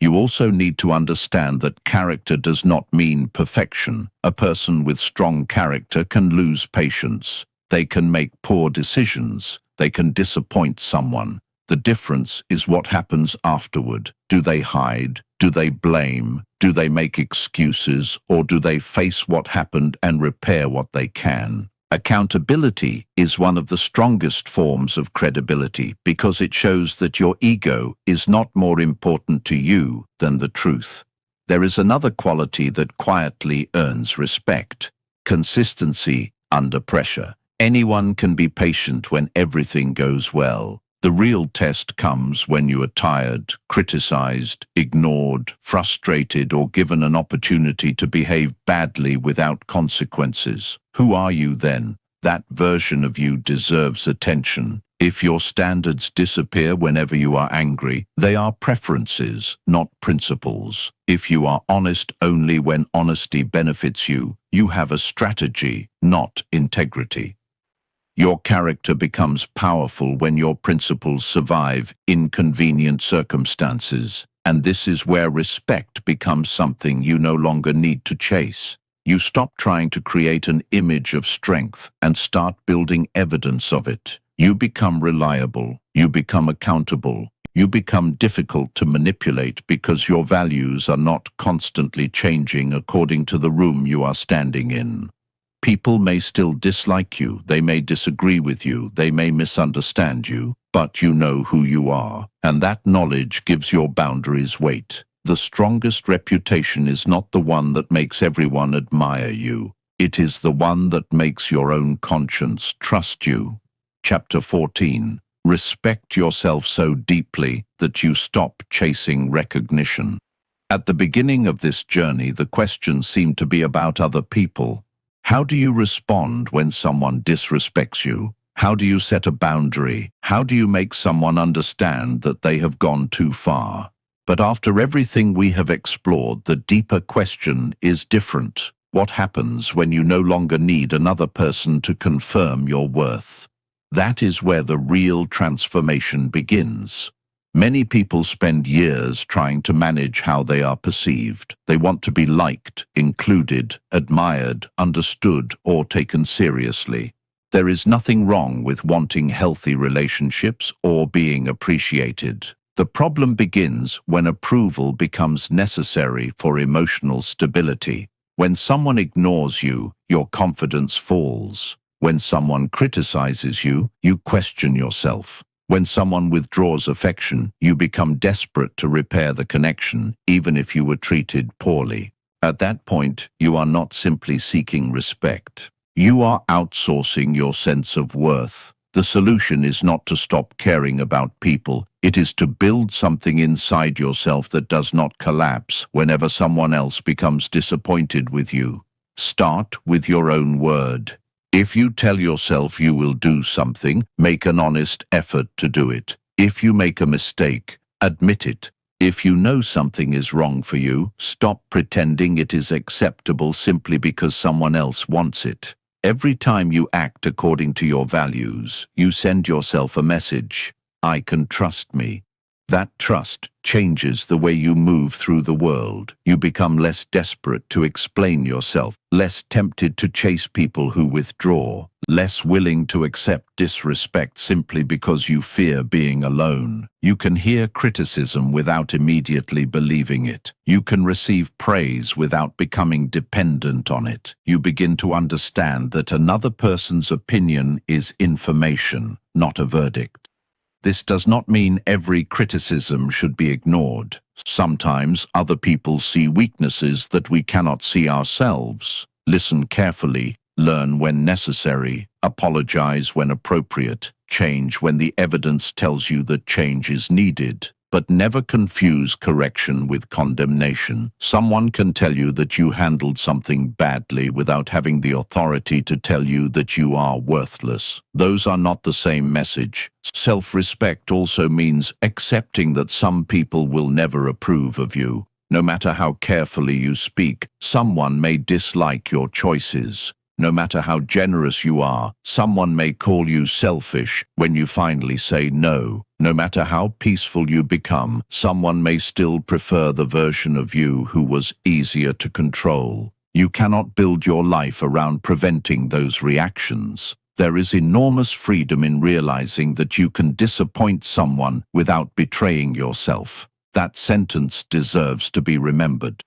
You also need to understand that character does not mean perfection. A person with strong character can lose patience. They can make poor decisions. They can disappoint someone. The difference is what happens afterward. Do they hide? Do they blame? Do they make excuses? Or do they face what happened and repair what they can? Accountability is one of the strongest forms of credibility because it shows that your ego is not more important to you than the truth. There is another quality that quietly earns respect: consistency under pressure. Anyone can be patient when everything goes well. The real test comes when you are tired, criticized, ignored, frustrated, or given an opportunity to behave badly without consequences. Who are you then? That version of you deserves attention. If your standards disappear whenever you are angry, they are preferences, not principles. If you are honest only when honesty benefits you, you have a strategy, not integrity. Your character becomes powerful when your principles survive inconvenient circumstances, and this is where respect becomes something you no longer need to chase. You stop trying to create an image of strength and start building evidence of it. You become reliable, you become accountable, you become difficult to manipulate because your values are not constantly changing according to the room you are standing in. People may still dislike you, they may disagree with you, they may misunderstand you, but you know who you are, and that knowledge gives your boundaries weight. The strongest reputation is not the one that makes everyone admire you. It is the one that makes your own conscience trust you. Chapter 14. Respect yourself so deeply that you stop chasing recognition. At the beginning of this journey, the questions seem to be about other people. How do you respond when someone disrespects you? How do you set a boundary? How do you make someone understand that they have gone too far? But after everything we have explored, the deeper question is different. What happens when you no longer need another person to confirm your worth? That is where the real transformation begins. Many people spend years trying to manage how they are perceived. They want to be liked, included, admired, understood, or taken seriously. There is nothing wrong with wanting healthy relationships or being appreciated. The problem begins when approval becomes necessary for emotional stability. When someone ignores you, your confidence falls. When someone criticizes you, you question yourself. When someone withdraws affection, you become desperate to repair the connection, even if you were treated poorly. At that point, you are not simply seeking respect. You are outsourcing your sense of worth. The solution is not to stop caring about people. It is to build something inside yourself that does not collapse whenever someone else becomes disappointed with you. Start with your own word. If you tell yourself you will do something, make an honest effort to do it. If you make a mistake, admit it. If you know something is wrong for you, stop pretending it is acceptable simply because someone else wants it. Every time you act according to your values, you send yourself a message. I can trust me. That trust changes the way you move through the world. You become less desperate to explain yourself, less tempted to chase people who withdraw, less willing to accept disrespect simply because you fear being alone. You can hear criticism without immediately believing it. You can receive praise without becoming dependent on it. You begin to understand that another person's opinion is information, not a verdict. This does not mean every criticism should be ignored. Sometimes other people see weaknesses that we cannot see ourselves. Listen carefully, learn when necessary, apologize when appropriate, change when the evidence tells you that change is needed. But never confuse correction with condemnation. Someone can tell you that you handled something badly without having the authority to tell you that you are worthless. Those are not the same message. Self-respect also means accepting that some people will never approve of you. No matter how carefully you speak, someone may dislike your choices. No matter how generous you are, someone may call you selfish when you finally say no. No matter how peaceful you become, someone may still prefer the version of you who was easier to control. You cannot build your life around preventing those reactions. There is enormous freedom in realizing that you can disappoint someone without betraying yourself. That sentence deserves to be remembered.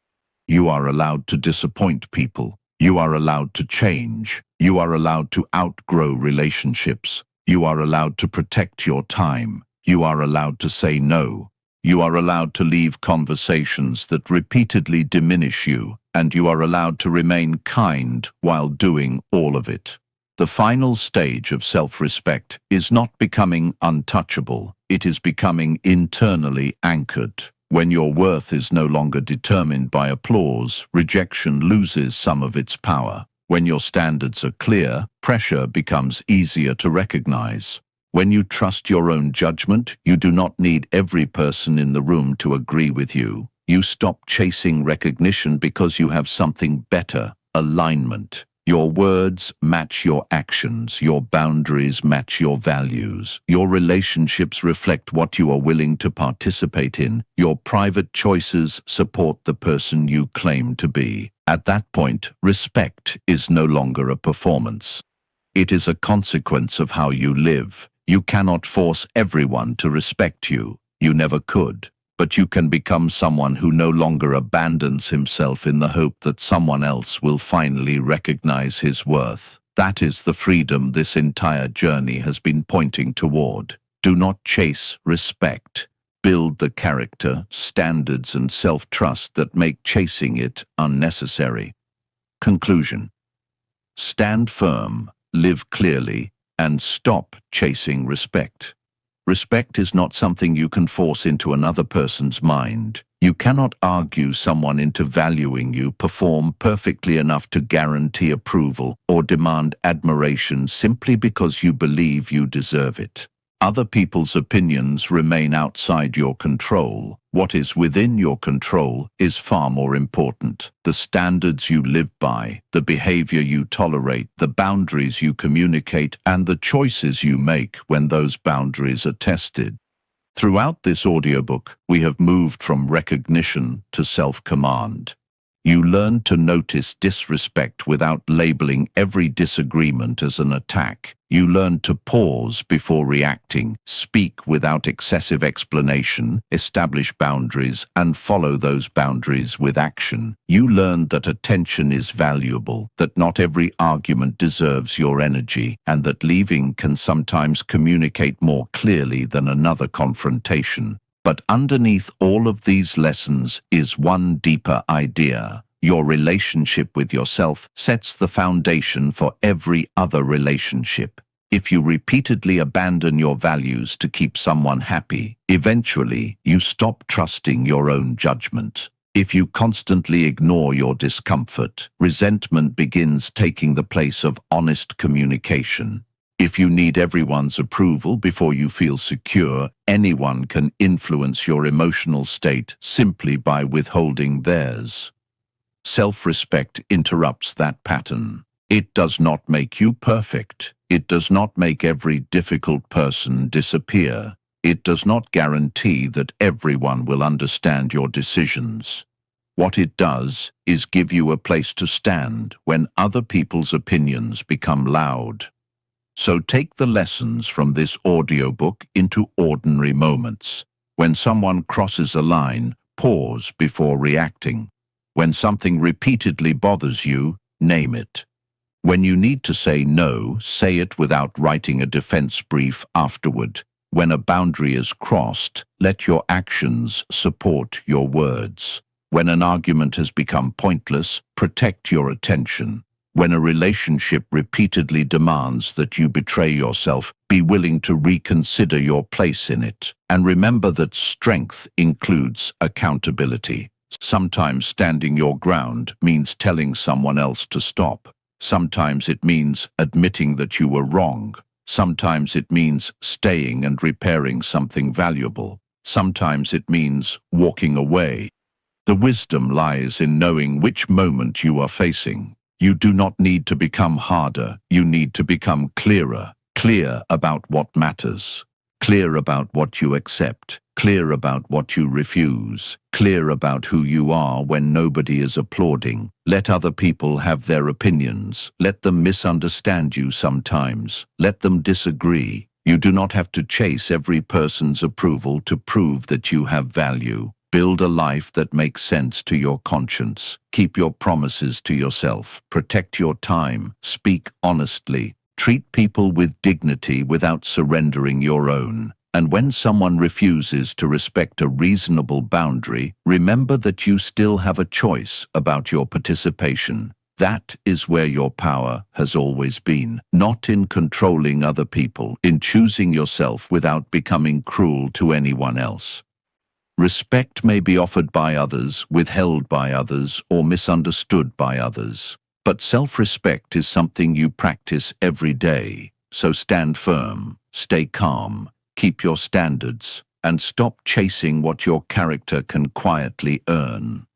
You are allowed to disappoint people. You are allowed to change. You are allowed to outgrow relationships. You are allowed to protect your time. You are allowed to say no. You are allowed to leave conversations that repeatedly diminish you, and you are allowed to remain kind while doing all of it. The final stage of self-respect is not becoming untouchable. It is becoming internally anchored. When your worth is no longer determined by applause, rejection loses some of its power. When your standards are clear, pressure becomes easier to recognize. When you trust your own judgment, you do not need every person in the room to agree with you. You stop chasing recognition because you have something better, alignment. Your words match your actions, your boundaries match your values, your relationships reflect what you are willing to participate in, your private choices support the person you claim to be. At that point, respect is no longer a performance. It is a consequence of how you live. You cannot force everyone to respect you. You never could. But you can become someone who no longer abandons himself in the hope that someone else will finally recognize his worth. That is the freedom this entire journey has been pointing toward. Do not chase respect. Build the character, standards, and self-trust that make chasing it unnecessary. Conclusion. Stand firm, live clearly, and stop chasing respect. Respect is not something you can force into another person's mind. You cannot argue someone into valuing you, perform perfectly enough to guarantee approval, or demand admiration simply because you believe you deserve it. Other people's opinions remain outside your control. What is within your control is far more important. The standards you live by, the behavior you tolerate, the boundaries you communicate, and the choices you make when those boundaries are tested. Throughout this audiobook, we have moved from recognition to self-command. You learn to notice disrespect without labeling every disagreement as an attack. You learn to pause before reacting, speak without excessive explanation, establish boundaries, and follow those boundaries with action. You learn that attention is valuable, that not every argument deserves your energy, and that leaving can sometimes communicate more clearly than another confrontation. But underneath all of these lessons is one deeper idea. Your relationship with yourself sets the foundation for every other relationship. If you repeatedly abandon your values to keep someone happy, eventually you stop trusting your own judgment. If you constantly ignore your discomfort, resentment begins taking the place of honest communication. If you need everyone's approval before you feel secure, anyone can influence your emotional state simply by withholding theirs. Self-respect interrupts that pattern. It does not make you perfect. It does not make every difficult person disappear. It does not guarantee that everyone will understand your decisions. What it does is give you a place to stand when other people's opinions become loud. So take the lessons from this audiobook into ordinary moments. When someone crosses a line, pause before reacting. When something repeatedly bothers you, name it. When you need to say no, say it without writing a defense brief afterward. When a boundary is crossed, let your actions support your words. When an argument has become pointless, protect your attention. When a relationship repeatedly demands that you betray yourself, be willing to reconsider your place in it. And remember that strength includes accountability. Sometimes standing your ground means telling someone else to stop. Sometimes it means admitting that you were wrong. Sometimes it means staying and repairing something valuable. Sometimes it means walking away. The wisdom lies in knowing which moment you are facing. You do not need to become harder, you need to become clearer. Clear about what matters. Clear about what you accept. Clear about what you refuse. Clear about who you are when nobody is applauding. Let other people have their opinions. Let them misunderstand you sometimes. Let them disagree. You do not have to chase every person's approval to prove that you have value. Build a life that makes sense to your conscience. Keep your promises to yourself. Protect your time. Speak honestly. Treat people with dignity without surrendering your own. And when someone refuses to respect a reasonable boundary, remember that you still have a choice about your participation. That is where your power has always been. Not in controlling other people, in choosing yourself without becoming cruel to anyone else. Respect may be offered by others, withheld by others, or misunderstood by others. But self-respect is something you practice every day. So stand firm, stay calm, keep your standards, and stop chasing what your character can quietly earn.